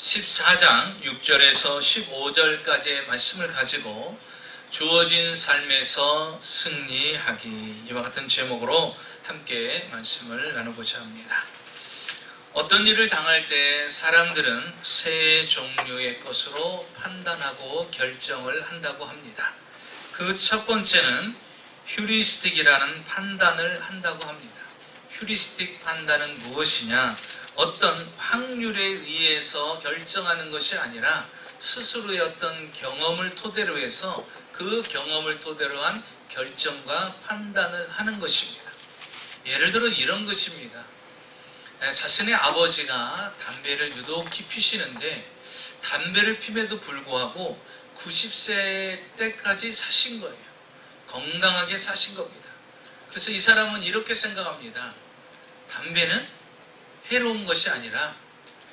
14장 6절에서 15절까지의 말씀을 가지고 주어진 삶에서 승리하기, 이와 같은 제목으로 함께 말씀을 나누고자 합니다. 어떤 일을 당할 때 사람들은 세 종류의 것으로 판단하고 결정을 한다고 합니다. 그 첫 번째는 휴리스틱이라는 판단을 한다고 합니다. 휴리스틱 판단은 무엇이냐? 어떤 확률에 의해서 결정하는 것이 아니라 스스로의 어떤 경험을 토대로 해서 그 경험을 토대로 한 결정과 판단을 하는 것입니다. 예를 들어 이런 것입니다. 자신의 아버지가 담배를 유독히 피시는데 담배를 피면도 불구하고 90세 때까지 사신 거예요. 건강하게 사신 겁니다. 그래서 이 사람은 이렇게 생각합니다. 담배는 해로운 것이 아니라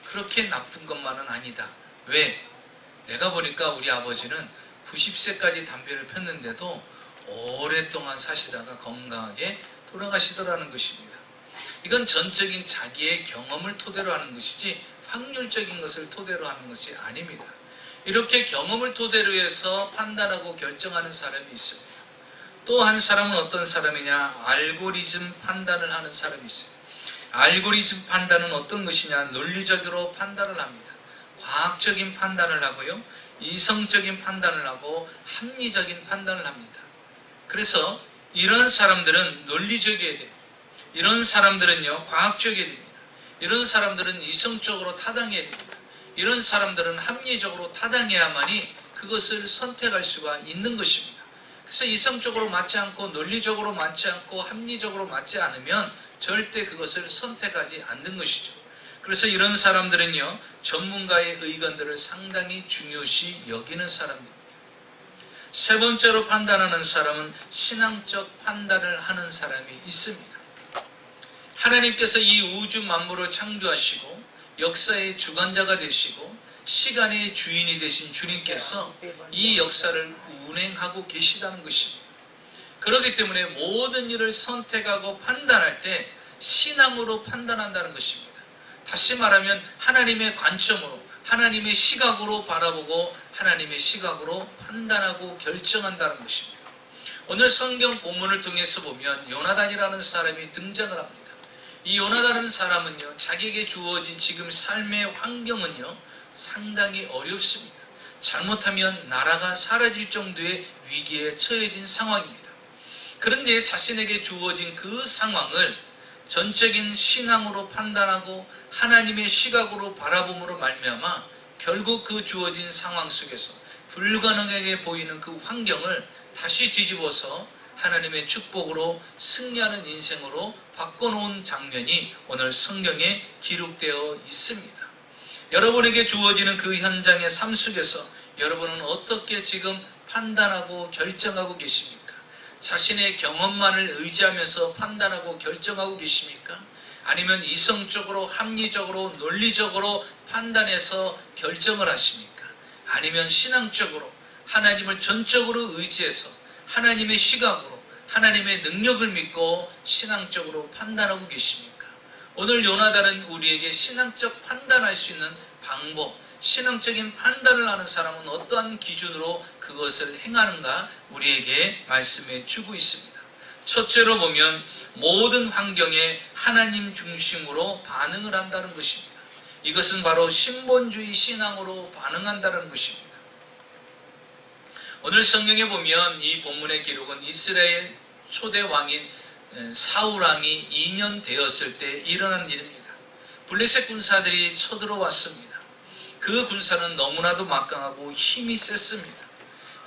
그렇게 나쁜 것만은 아니다. 왜? 내가 보니까 우리 아버지는 90세까지 담배를 폈는데도 오랫동안 사시다가 건강하게 돌아가시더라는 것입니다. 이건 전적인 자기의 경험을 토대로 하는 것이지 확률적인 것을 토대로 하는 것이 아닙니다. 이렇게 경험을 토대로 해서 판단하고 결정하는 사람이 있습니다. 또 한 사람은 어떤 사람이냐? 알고리즘 판단을 하는 사람이 있어요. 알고리즘 판단은 어떤 것이냐? 논리적으로 판단을 합니다. 과학적인 판단을 하고요, 이성적인 판단을 하고 합리적인 판단을 합니다. 그래서 이런 사람들은 논리적이어야 돼요. 이런 사람들은요, 과학적이어야 됩니다. 이런 사람들은 이성적으로 타당해야 됩니다. 이런 사람들은 합리적으로 타당해야만이 그것을 선택할 수가 있는 것입니다. 그래서 이성적으로 맞지 않고 논리적으로 맞지 않고 합리적으로 맞지 않으면 절대 그것을 선택하지 않는 것이죠. 그래서 이런 사람들은요, 전문가의 의견들을 상당히 중요시 여기는 사람입니다. 세 번째로 판단하는 사람은 신앙적 판단을 하는 사람이 있습니다. 하나님께서 이 우주 만물을 창조하시고 역사의 주관자가 되시고 시간의 주인이 되신 주님께서 이 역사를 운행하고 계시다는 것입니다. 그렇기 때문에 모든 일을 선택하고 판단할 때 신앙으로 판단한다는 것입니다. 다시 말하면 하나님의 관점으로, 하나님의 시각으로 바라보고 하나님의 시각으로 판단하고 결정한다는 것입니다. 오늘 성경 본문을 통해서 보면 요나단이라는 사람이 등장을 합니다. 이 요나단이라는 사람은요, 자기에게 주어진 지금 삶의 환경은요, 상당히 어렵습니다. 잘못하면 나라가 사라질 정도의 위기에 처해진 상황입니다. 그런데 자신에게 주어진 그 상황을 전적인 신앙으로 판단하고 하나님의 시각으로 바라봄으로 말미암아 결국 그 주어진 상황 속에서 불가능하게 보이는 그 환경을 다시 뒤집어서 하나님의 축복으로 승리하는 인생으로 바꿔놓은 장면이 오늘 성경에 기록되어 있습니다. 여러분에게 주어지는 그 현장의 삶 속에서 여러분은 어떻게 지금 판단하고 결정하고 계십니까? 자신의 경험만을 의지하면서 판단하고 결정하고 계십니까? 아니면 이성적으로, 합리적으로, 논리적으로 판단해서 결정을 하십니까? 아니면 신앙적으로 하나님을 전적으로 의지해서 하나님의 시각으로 하나님의 능력을 믿고 신앙적으로 판단하고 계십니까? 오늘 요나단은 우리에게 신앙적 판단할 수 있는 방법, 신앙적인 판단을 하는 사람은 어떠한 기준으로 그것을 행하는가 우리에게 말씀해 주고 있습니다. 첫째로 보면 모든 환경에 하나님 중심으로 반응을 한다는 것입니다. 이것은 바로 신본주의 신앙으로 반응한다는 것입니다. 오늘 성경에 보면 이 본문의 기록은 이스라엘 초대 왕인 사울 왕이 2년 되었을 때 일어난 일입니다. 블레셋 군사들이 쳐들어왔습니다. 그 군사는 너무나도 막강하고 힘이 셌습니다.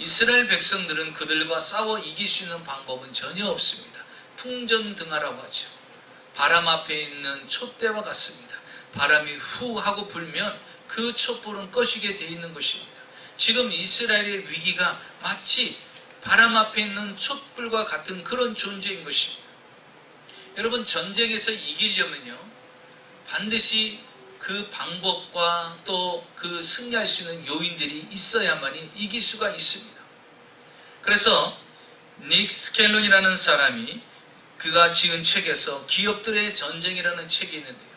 이스라엘 백성들은 그들과 싸워 이길 수 있는 방법은 전혀 없습니다. 풍전등화라고 하죠. 바람 앞에 있는 촛대와 같습니다. 바람이 후 하고 불면 그 촛불은 꺼지게 되어 있는 것입니다. 지금 이스라엘의 위기가 마치 바람 앞에 있는 촛불과 같은 그런 존재인 것입니다. 여러분, 전쟁에서 이기려면요, 반드시 그 방법과 또 그 승리할 수 있는 요인들이 있어야만이 이길 수가 있습니다. 그래서 닉 스켈론이라는 사람이 그가 지은 책에서 기업들의 전쟁이라는 책이 있는데요,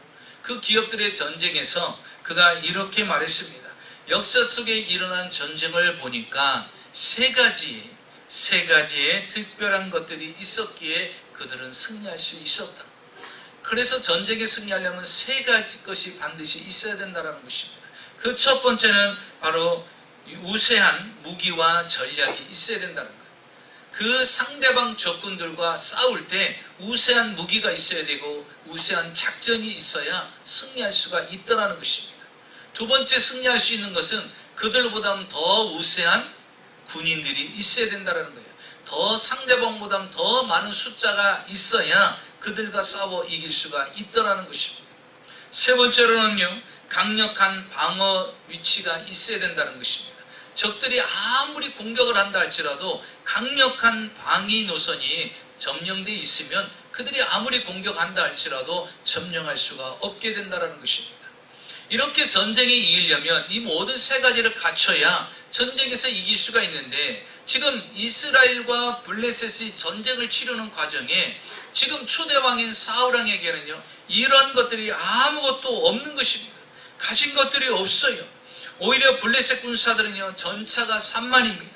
그 기업들의 전쟁에서 그가 이렇게 말했습니다. 역사 속에 일어난 전쟁을 보니까 세 가지의 특별한 것들이 있었기에 그들은 승리할 수 있었다. 그래서 전쟁에 승리하려면 세 가지 것이 반드시 있어야 된다는 것입니다. 그 첫 번째는 바로 우세한 무기와 전략이 있어야 된다는 거예요. 그 상대방 적군들과 싸울 때 우세한 무기가 있어야 되고 우세한 작전이 있어야 승리할 수가 있다는 것입니다. 두 번째 승리할 수 있는 것은 그들보다 더 우세한 군인들이 있어야 된다는 거예요. 더 상대방보다 더 많은 숫자가 있어야 그들과 싸워 이길 수가 있다는 것입니다. 세 번째로는요, 강력한 방어 위치가 있어야 된다는 것입니다. 적들이 아무리 공격을 한다 할지라도 강력한 방위 노선이 점령되어 있으면 그들이 아무리 공격한다 할지라도 점령할 수가 없게 된다는 것입니다. 이렇게 전쟁에 이기려면 이 모든 세 가지를 갖춰야 전쟁에서 이길 수가 있는데, 지금 이스라엘과 블레셋이 전쟁을 치르는 과정에 지금 초대왕인 사울왕에게는요, 이런 것들이 아무것도 없는 것입니다. 가진 것들이 없어요. 오히려 블레셋 군사들은요, 전차가 3만입니다.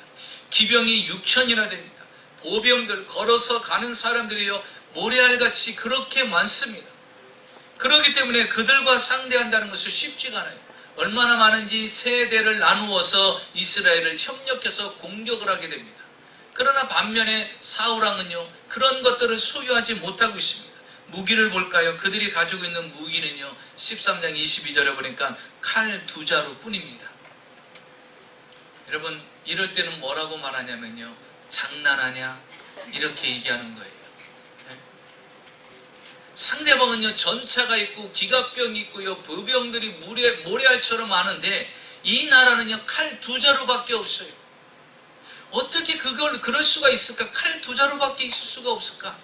기병이 6천이나 됩니다. 보병들, 걸어서 가는 사람들이요, 모래알같이 그렇게 많습니다. 그렇기 때문에 그들과 상대한다는 것은 쉽지가 않아요. 얼마나 많은지 세 대를 나누어서 이스라엘을 협력해서 공격을 하게 됩니다. 그러나 반면에 사울왕은요, 그런 것들을 소유하지 못하고 있습니다. 무기를 볼까요? 그들이 가지고 있는 무기는요, 13장 22절에 보니까 칼 2자루 뿐입니다. 여러분, 이럴 때는 뭐라고 말하냐면요, 장난하냐? 이렇게 얘기하는 거예요. 네? 상대방은요, 전차가 있고 기갑병이 있고요, 보병들이 모래알처럼 많은데 이 나라는요, 칼 2자루밖에 없어요. 어떻게 그럴 수가 있을까? 칼 2자루밖에 있을 수가 없을까?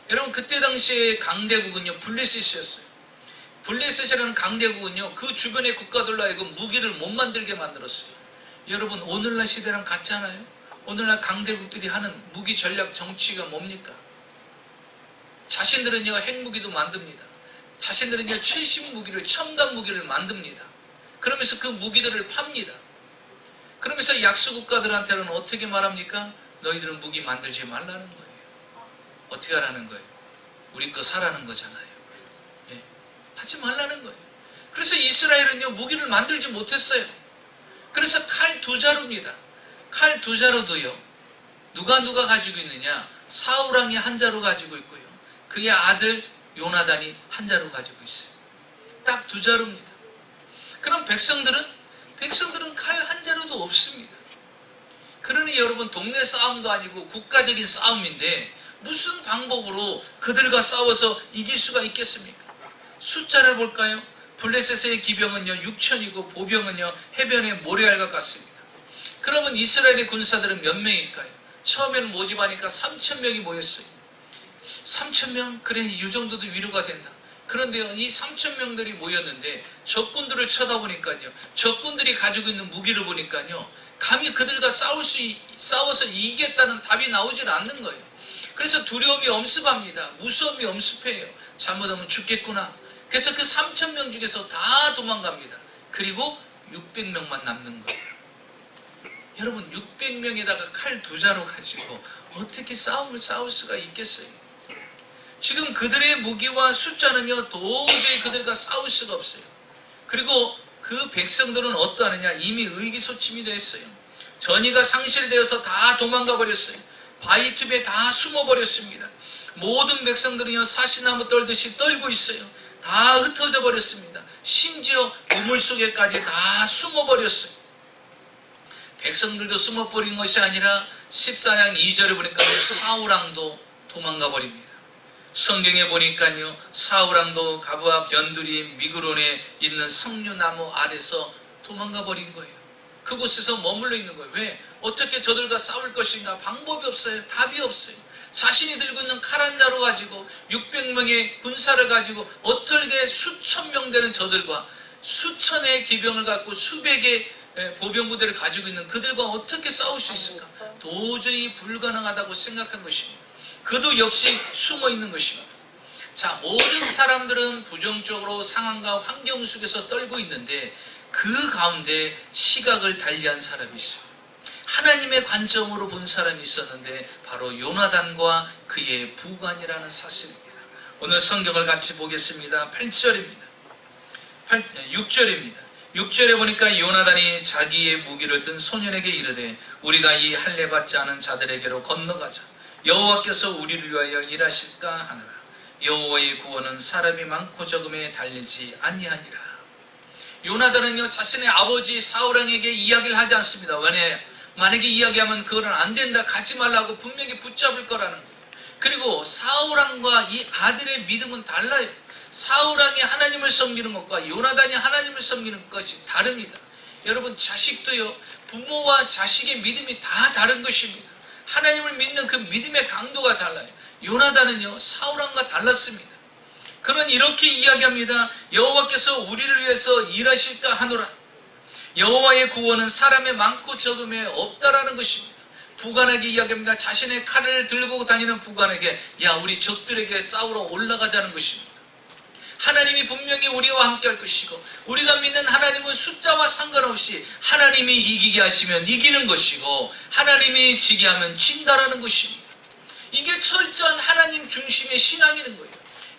여러분, 그때 당시에 강대국은요, 블레셋이었어요. 블레셋이라는 강대국은요, 그 주변의 국가들로 하여금 무기를 못 만들게 만들었어요. 여러분, 오늘날 시대랑 같지 않아요? 오늘날 강대국들이 하는 무기 전략 정치가 뭡니까? 자신들은요, 핵무기도 만듭니다. 자신들은요, 최신 무기를, 첨단 무기를 만듭니다. 그러면서 그 무기들을 팝니다. 그러면서 약소국가들한테는 어떻게 말합니까? 너희들은 무기 만들지 말라는 거예요. 어떻게 하라는 거예요? 우리 거 사라는 거잖아요. 예. 하지 말라는 거예요. 그래서 이스라엘은요, 무기를 만들지 못했어요. 그래서 칼 2자루입니다. 칼 2자루도요, 누가 가지고 있느냐? 사울왕이 1자루 가지고 있고요, 그의 아들 요나단이 1자루 가지고 있어요. 딱 2자루입니다. 그럼 백성들은 칼 1자루도 없습니다. 그러니 여러분, 동네 싸움도 아니고 국가적인 싸움인데 무슨 방법으로 그들과 싸워서 이길 수가 있겠습니까? 숫자를 볼까요? 블레셋의 기병은요, 6천이고 보병은요, 해변의 모래알과 같습니다. 그러면 이스라엘의 군사들은 몇 명일까요? 처음에는 모집하니까 3,000명이 모였어요. 3,000명? 그래, 이 정도도 위로가 된다. 그런데요, 이 3,000명들이 모였는데 적군들을 쳐다보니까요, 적군들이 가지고 있는 무기를 보니까요, 감히 그들과 싸워서 이기겠다는 답이 나오질 않는 거예요. 그래서 두려움이 엄습합니다. 무서움이 엄습해요. 잘못하면 죽겠구나. 그래서 그 3,000명 중에서 다 도망갑니다. 그리고 600명만 남는 거예요. 여러분, 600명에다가 칼 2자루 가지고 어떻게 싸움을 싸울 수가 있겠어요? 지금 그들의 무기와 숫자는요, 도저히 그들과 싸울 수가 없어요. 그리고 그 백성들은 어떠하느냐? 이미 의기소침이 됐어요. 전의가 상실되어서 다 도망가 버렸어요. 바위틈에 다 숨어버렸습니다. 모든 백성들은요, 사시나무 떨듯이 떨고 있어요. 다 흩어져 버렸습니다. 심지어 우물 속에까지 다 숨어버렸어요. 백성들도 숨어버린 것이 아니라 14장 2절에 보니까 사울왕도 도망가 버립니다. 성경에 보니까요, 사울왕도 가부압 연두리 미그론에 있는 석류나무 아래서 도망가 버린 거예요. 그곳에서 머물러 있는 거예요. 왜? 어떻게 저들과 싸울 것인가? 방법이 없어요. 답이 없어요. 자신이 들고 있는 칼 1자루 가지고 600명의 군사를 가지고 어떻게 수천 명 되는 저들과 수천의 기병을 갖고 수백의 보병부대를 가지고 있는 그들과 어떻게 싸울 수 있을까? 도저히 불가능하다고 생각한 것입니다. 그도 역시 숨어 있는 것입니다. 자, 모든 사람들은 부정적으로 상황과 환경 속에서 떨고 있는데 그 가운데 시각을 달리한 사람이 있어요. 하나님의 관점으로 본 사람이 있었는데 바로 요나단과 그의 부관이라는 사실입니다. 오늘 성경을 같이 보겠습니다. 8절입니다. 6절입니다. 6절에 보니까 요나단이 자기의 무기를 든 소년에게 이르되 우리가 이 할례 받지 않은 자들에게로 건너가자. 여호와께서 우리를 위하여 일하실까 하느라. 여호와의 구원은 사람이 많고 적음에 달리지 아니하니라. 요나단은요 자신의 아버지 사울왕에게 이야기를 하지 않습니다. 만약에 이야기하면 그거는 안 된다, 가지 말라고 분명히 붙잡을 거라는 거예요. 그리고 사울왕과 이 아들의 믿음은 달라요. 사울왕이 하나님을 섬기는 것과 요나단이 하나님을 섬기는 것이 다릅니다. 여러분, 자식도요 부모와 자식의 믿음이 다 다른 것입니다. 하나님을 믿는 그 믿음의 강도가 달라요. 요나단은요 사울왕과 달랐습니다. 그는 이렇게 이야기합니다. 여호와께서 우리를 위해서 일하실까 하노라. 여호와의 구원은 사람의 많고 적음에 없다라는 것입니다. 부관에게 이야기합니다. 자신의 칼을 들고 다니는 부관에게 야 우리 적들에게 싸우러 올라가자는 것입니다. 하나님이 분명히 우리와 함께 할 것이고 우리가 믿는 하나님은 숫자와 상관없이 하나님이 이기게 하시면 이기는 것이고 하나님이 지게 하면 진다라는 것입니다. 이게 철저한 하나님 중심의 신앙이는 거예요.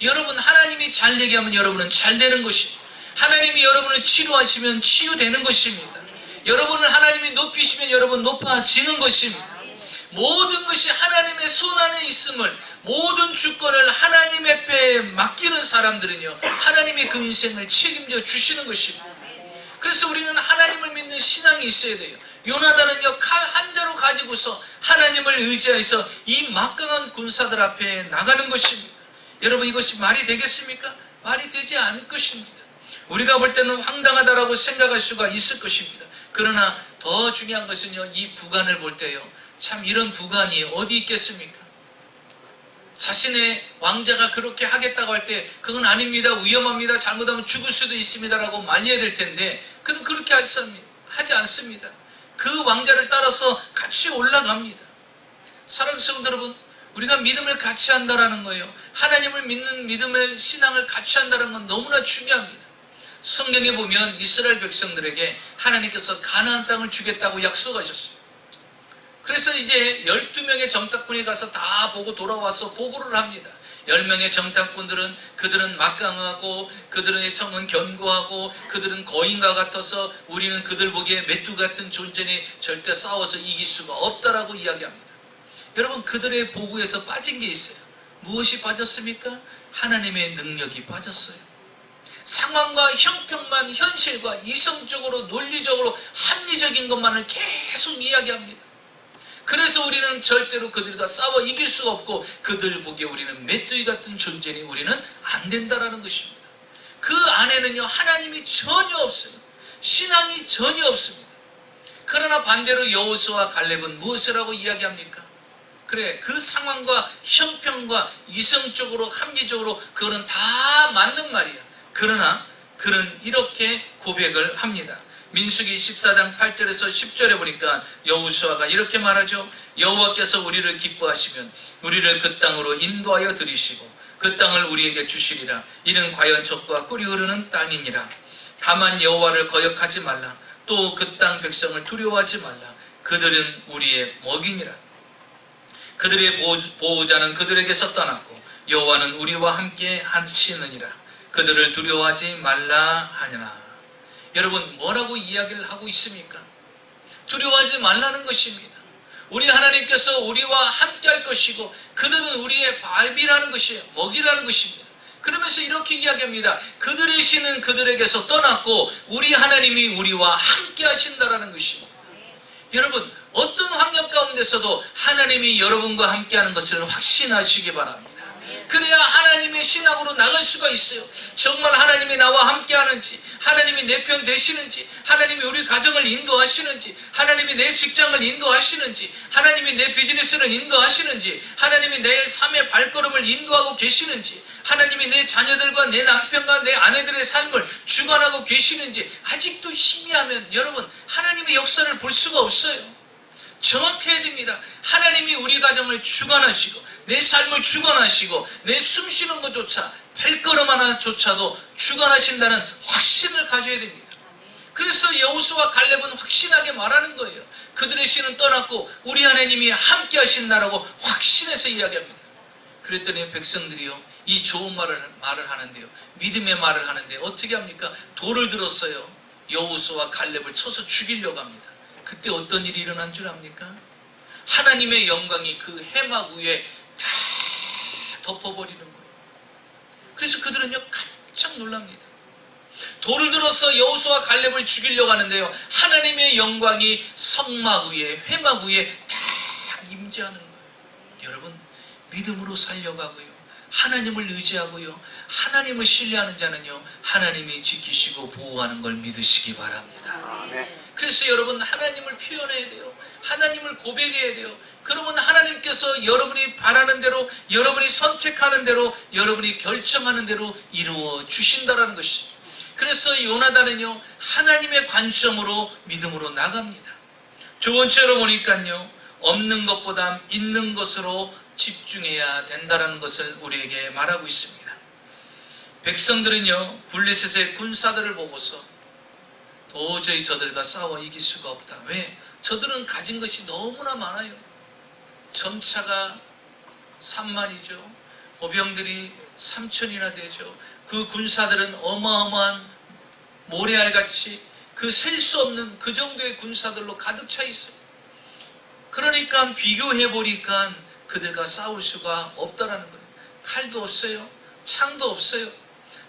여러분, 하나님이 잘 되게 하면 여러분은 잘 되는 것입니다. 하나님이 여러분을 치료하시면 치유되는 것입니다. 여러분을 하나님이 높이시면 여러분 높아지는 것입니다. 모든 것이 하나님의 손 안에 있음을, 모든 주권을 하나님의 배에 맡기는 사람들은요 하나님이 그 인생을 책임져 주시는 것입니다. 그래서 우리는 하나님을 믿는 신앙이 있어야 돼요. 요나단은요 칼 한 자로 가지고서 하나님을 의지해서 이 막강한 군사들 앞에 나가는 것입니다. 여러분, 이것이 말이 되겠습니까? 말이 되지 않을 것입니다. 우리가 볼 때는 황당하다라고 생각할 수가 있을 것입니다. 그러나 더 중요한 것은요 이 부관을 볼 때요 참 이런 부관이 어디 있겠습니까? 자신의 왕자가 그렇게 하겠다고 할 때 그건 아닙니다, 위험합니다, 잘못하면 죽을 수도 있습니다 라고 말려야 될 텐데 그는 그렇게 하지 않습니다. 그 왕자를 따라서 같이 올라갑니다. 사랑하는 성도 여러분, 우리가 믿음을 같이 한다는 거예요. 하나님을 믿는 믿음의 신앙을 같이 한다는 건 너무나 중요합니다. 성경에 보면 이스라엘 백성들에게 하나님께서 가나안 땅을 주겠다고 약속하셨어요. 그래서 이제 12명의 정탐꾼이 가서 다 보고 돌아와서 보고를 합니다. 10명의 정탐꾼들은 그들은 막강하고 그들의 성은 견고하고 그들은 거인과 같아서 우리는 그들 보기에 메뚜기 같은 존재니 절대 싸워서 이길 수가 없다라고 이야기합니다. 여러분, 그들의 보고에서 빠진 게 있어요. 무엇이 빠졌습니까? 하나님의 능력이 빠졌어요. 상황과 형평만, 현실과 이성적으로 논리적으로 합리적인 것만을 계속 이야기합니다. 그래서 우리는 절대로 그들과 싸워 이길 수가 없고 그들 보기에 우리는 메뚜기 같은 존재니 우리는 안 된다라는 것입니다. 그 안에는요 하나님이 전혀 없어요. 신앙이 전혀 없습니다. 그러나 반대로 여호수아와 갈렙은 무엇을 하고 이야기합니까? 그래, 그 상황과 형평과 이성적으로 합리적으로 그거는 다 맞는 말이야. 그러나 그는 이렇게 고백을 합니다. 민수기 14장 8절에서 10절에 보니까 여호수아가 이렇게 말하죠. 여호와께서 우리를 기뻐하시면 우리를 그 땅으로 인도하여 들이시고 그 땅을 우리에게 주시리라. 이는 과연 젖과 꿀이 흐르는 땅이니라. 다만 여호와를 거역하지 말라. 또 그 땅 백성을 두려워하지 말라. 그들은 우리의 먹이니라. 그들의 보호자는 그들에게서 떠났고 여호와는 우리와 함께 하시느니라. 그들을 두려워하지 말라 하니라. 여러분, 뭐라고 이야기를 하고 있습니까? 두려워하지 말라는 것입니다. 우리 하나님께서 우리와 함께 할 것이고 그들은 우리의 밥이라는 것이에요. 먹이라는 것입니다. 그러면서 이렇게 이야기합니다. 그들의 신은 그들에게서 떠났고 우리 하나님이 우리와 함께 하신다라는 것입니다. 여러분, 어떤 환경 가운데서도 하나님이 여러분과 함께 하는 것을 확신하시기 바랍니다. 그래야 하나님의 신앙으로 나갈 수가 있어요. 정말 하나님이 나와 함께 하는지, 하나님이 내 편 되시는지, 하나님이 우리 가정을 인도하시는지, 하나님이 내 직장을 인도하시는지, 하나님이 내 비즈니스를 인도하시는지, 하나님이 내 삶의 발걸음을 인도하고 계시는지, 하나님이 내 자녀들과 내 남편과 내 아내들의 삶을 주관하고 계시는지 아직도 희미하면 여러분 하나님의 역사를 볼 수가 없어요. 정확해야 됩니다. 하나님이 우리 가정을 주관하시고 내 삶을 주관하시고 내 숨쉬는 것조차 발걸음 하나조차도 주관하신다는 확신을 가져야 됩니다. 그래서 여호수아와 갈렙은 확신하게 말하는 거예요. 그들의 신은 떠났고 우리 하나님이 함께 하신다라고 확신해서 이야기합니다. 그랬더니 백성들이요, 이 좋은 말을 하는데요, 믿음의 말을 하는데 어떻게 합니까? 돌을 들었어요. 여호수아와 갈렙을 쳐서 죽이려고 합니다. 그때 어떤 일이 일어난 줄 압니까? 하나님의 영광이 그 해막 위에 다 덮어버리는 거예요. 그래서 그들은요 깜짝 놀랍니다. 돌을 들어서 여호수아와 갈렙을 죽이려고 하는데요, 하나님의 영광이 성막 위에 회막 위에 다 임재하는 거예요. 여러분, 믿음으로 살려가고요, 하나님을 의지하고요, 하나님을 신뢰하는 자는요 하나님이 지키시고 보호하는 걸 믿으시기 바랍니다. 그래서 여러분, 하나님을 표현해야 돼요. 하나님을 고백해야 돼요. 그러면 하나님께서 여러분이 바라는 대로, 여러분이 선택하는 대로, 여러분이 결정하는 대로 이루어 주신다라는 것이. 그래서 요나단은요 하나님의 관점으로 믿음으로 나갑니다. 두 번째로 보니까요, 없는 것보다 있는 것으로 집중해야 된다는 것을 우리에게 말하고 있습니다. 백성들은요 블레셋의 군사들을 보고서 도저히 저들과 싸워 이길 수가 없다. 왜? 저들은 가진 것이 너무나 많아요. 전차가 3만이죠. 보병들이 3,000이나 되죠. 그 군사들은 어마어마한 모래알같이 그 셀 수 없는 그 정도의 군사들로 가득 차 있어요. 그러니까 비교해보니까 그들과 싸울 수가 없다라는 거예요. 칼도 없어요. 창도 없어요.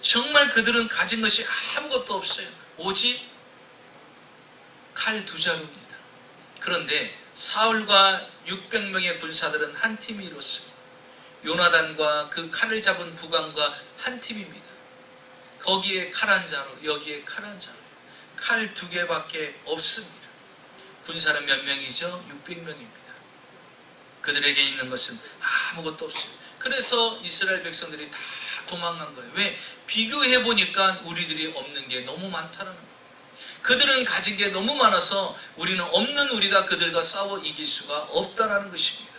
정말 그들은 가진 것이 아무것도 없어요. 오직 칼 2자루입니다. 그런데 사울과 600명의 군사들은 한 팀이 이뤘어요. 요나단과 그 칼을 잡은 부관과 한 팀입니다. 거기에 칼 1자루, 여기에 칼 1자루. 칼 2개밖에 없습니다. 군사는 몇 명이죠? 600명입니다. 그들에게 있는 것은 아무것도 없어요. 그래서 이스라엘 백성들이 다 도망간 거예요. 왜? 비교해보니까 우리들이 없는 게 너무 많다는 거예요. 그들은 가진 게 너무 많아서 우리는 없는 우리가 그들과 싸워 이길 수가 없다는 것입니다.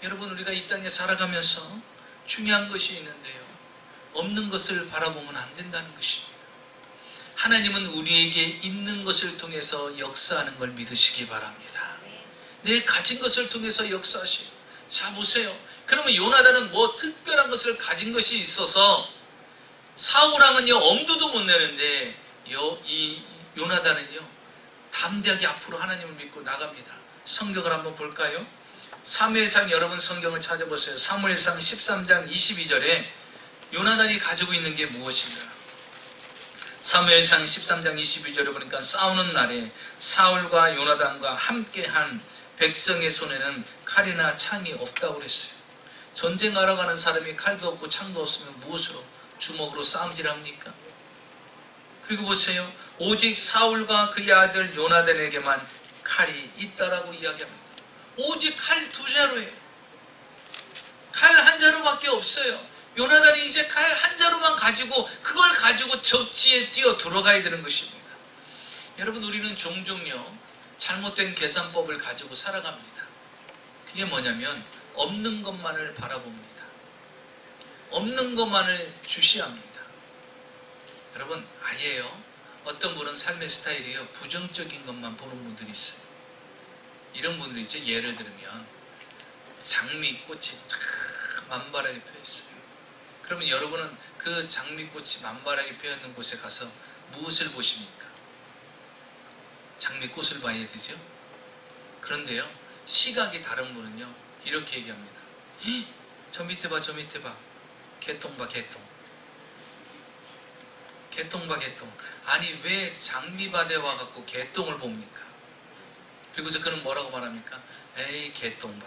여러분, 우리가 이 땅에 살아가면서 중요한 것이 있는데요, 없는 것을 바라보면 안 된다는 것입니다. 하나님은 우리에게 있는 것을 통해서 역사하는 걸 믿으시기 바랍니다. 내 가진 것을 통해서 역사하시고. 자, 보세요. 그러면 요나단은 뭐 특별한 것을 가진 것이 있어서 사울왕은요 엄두도 못 내는데 이 요나단은요 담대하게 앞으로 하나님을 믿고 나갑니다. 성경을 한번 볼까요? 사무엘상, 여러분 성경을 찾아보세요. 사무엘상 13장 22절에 요나단이 가지고 있는 게 무엇인가? 사무엘상 13장 22절에 보니까 싸우는 날에 사울과 요나단과 함께한 백성의 손에는 칼이나 창이 없다고 그랬어요. 전쟁하러 가는 사람이 칼도 없고 창도 없으면 무엇으로? 주먹으로 싸움질합니까? 그리고 보세요. 오직 사울과 그의 아들 요나단에게만 칼이 있다라고 이야기합니다. 오직 칼 2자루예요. 칼 1자루밖에 없어요. 요나단이 이제 칼 1자루만 가지고 그걸 가지고 적지에 뛰어 들어가야 되는 것입니다. 여러분, 우리는 종종요 잘못된 계산법을 가지고 살아갑니다. 그게 뭐냐면 없는 것만을 바라봅니다. 없는 것만을 주시합니다. 여러분, 아니에요. 어떤 분은 삶의 스타일이요 부정적인 것만 보는 분들이 있어요. 이런 분들이 이제 예를 들면 장미꽃이 쫙 만발하게 펴 있어요. 그러면 여러분은 그 장미꽃이 만발하게 펴 있는 곳에 가서 무엇을 보십니까? 장미꽃을 봐야 되죠. 그런데요 시각이 다른 분은요 이렇게 얘기합니다. 저 밑에 봐, 저 밑에 봐. 개똥 봐, 개똥. 개똥 봐, 개똥. 아니, 왜 장미밭에 와갖고 개똥을 봅니까? 그리고서 그는 뭐라고 말합니까? 에이, 개똥 봐.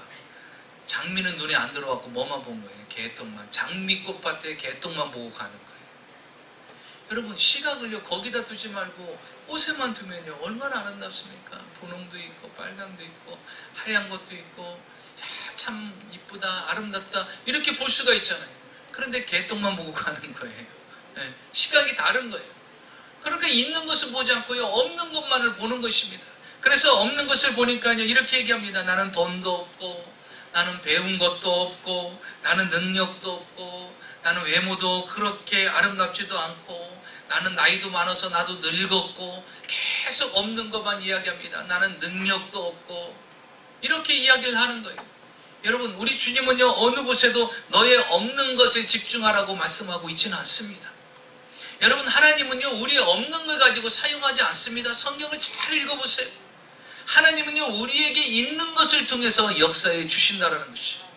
장미는 눈에 안 들어왔고 뭐만 본 거예요? 개똥만. 장미꽃밭에 개똥만 보고 가는 거예요. 여러분, 시각을요 거기다 두지 말고 꽃에만 두면요 얼마나 아름답습니까? 분홍도 있고 빨강도 있고 하얀 것도 있고, 야, 참 이쁘다, 아름답다, 이렇게 볼 수가 있잖아요. 그런데 개똥만 보고 가는 거예요. 네, 시각이 다른 거예요. 그러니까 있는 것을 보지 않고요 없는 것만을 보는 것입니다. 그래서 없는 것을 보니까요, 이렇게 얘기합니다. 나는 돈도 없고, 나는 배운 것도 없고, 나는 능력도 없고, 나는 외모도 그렇게 아름답지도 않고, 나는 나이도 많아서 나도 늙었고, 계속 없는 것만 이야기합니다. 나는 능력도 없고, 이렇게 이야기를 하는 거예요. 여러분, 우리 주님은요, 어느 곳에도 너의 없는 것에 집중하라고 말씀하고 있지는 않습니다. 여러분, 하나님은요, 우리의 없는 걸 가지고 사용하지 않습니다. 성경을 잘 읽어보세요. 하나님은요, 우리에게 있는 것을 통해서 역사해 주신다는 것이죠.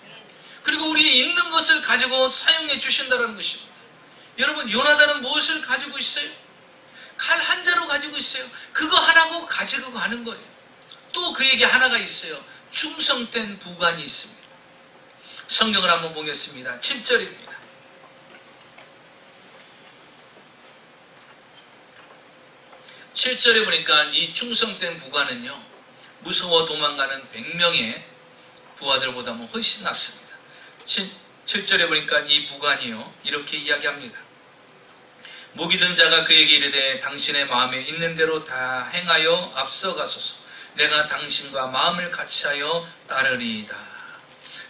그리고 우리의 있는 것을 가지고 사용해 주신다는 것입니다. 여러분, 요나단은 무엇을 가지고 있어요? 칼 한 자루 가지고 있어요. 그거 하나고 가지고 가는 거예요. 또 그에게 하나가 있어요. 충성된 부관이 있습니다. 성경을 한번 보겠습니다. 7절입니다. 7절에 보니까 이 충성된 부관은요, 무서워 도망가는 100명의 부하들보다 훨씬 낫습니다. 7절에 보니까 이 부관이요, 이렇게 이야기합니다. 목이 든 자가 그에게 이르되 당신의 마음에 있는 대로 다 행하여 앞서가소서. 내가 당신과 마음을 같이하여 따르리이다.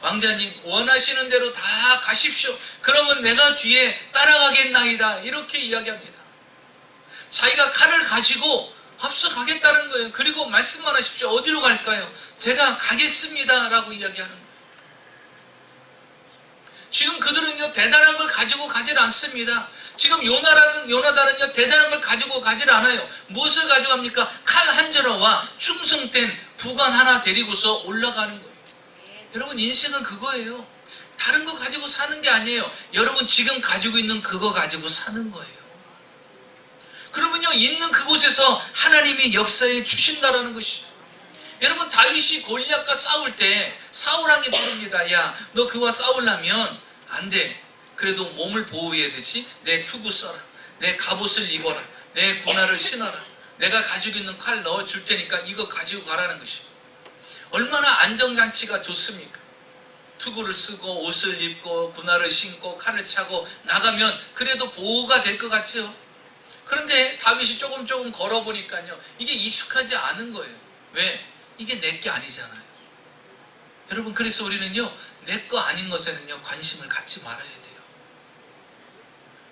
왕자님, 원하시는 대로 다 가십시오. 그러면 내가 뒤에 따라가겠나이다. 이렇게 이야기합니다. 자기가 칼을 가지고 앞서가겠다는 거예요. 그리고 말씀만 하십시오. 어디로 갈까요? 제가 가겠습니다. 라고 이야기하는 거예요. 지금 그들은요, 대단한 걸 가지고 가질 않습니다. 지금 요나단은요, 대단한 걸 가지고 가질 않아요. 무엇을 가져갑니까? 칼 한 자루와 충성된 부관 하나 데리고서 올라가는 거예요. 여러분, 인생은 그거예요. 다른 거 가지고 사는 게 아니에요. 여러분 지금 가지고 있는 그거 가지고 사는 거예요. 그러면요, 있는 그곳에서 하나님이 역사해 주신다라는 것이죠. 여러분, 다윗이 골리앗과 싸울 때 사울왕이 부릅니다. 야, 너 그와 싸우려면 안 돼. 그래도 몸을 보호해야 되지. 내 투구 써라. 내 갑옷을 입어라. 내 군화를 신어라. 내가 가지고 있는 칼 넣어줄 테니까 이거 가지고 가라는 것이죠. 얼마나 안정장치가 좋습니까? 투구를 쓰고 옷을 입고 군화를 신고 칼을 차고 나가면 그래도 보호가 될 것 같죠? 그런데 다윗이 조금 걸어보니까요, 이게 익숙하지 않은 거예요. 왜? 이게 내 게 아니잖아요. 여러분, 그래서 우리는요, 내 거 아닌 것에는요, 관심을 갖지 말아야 돼요.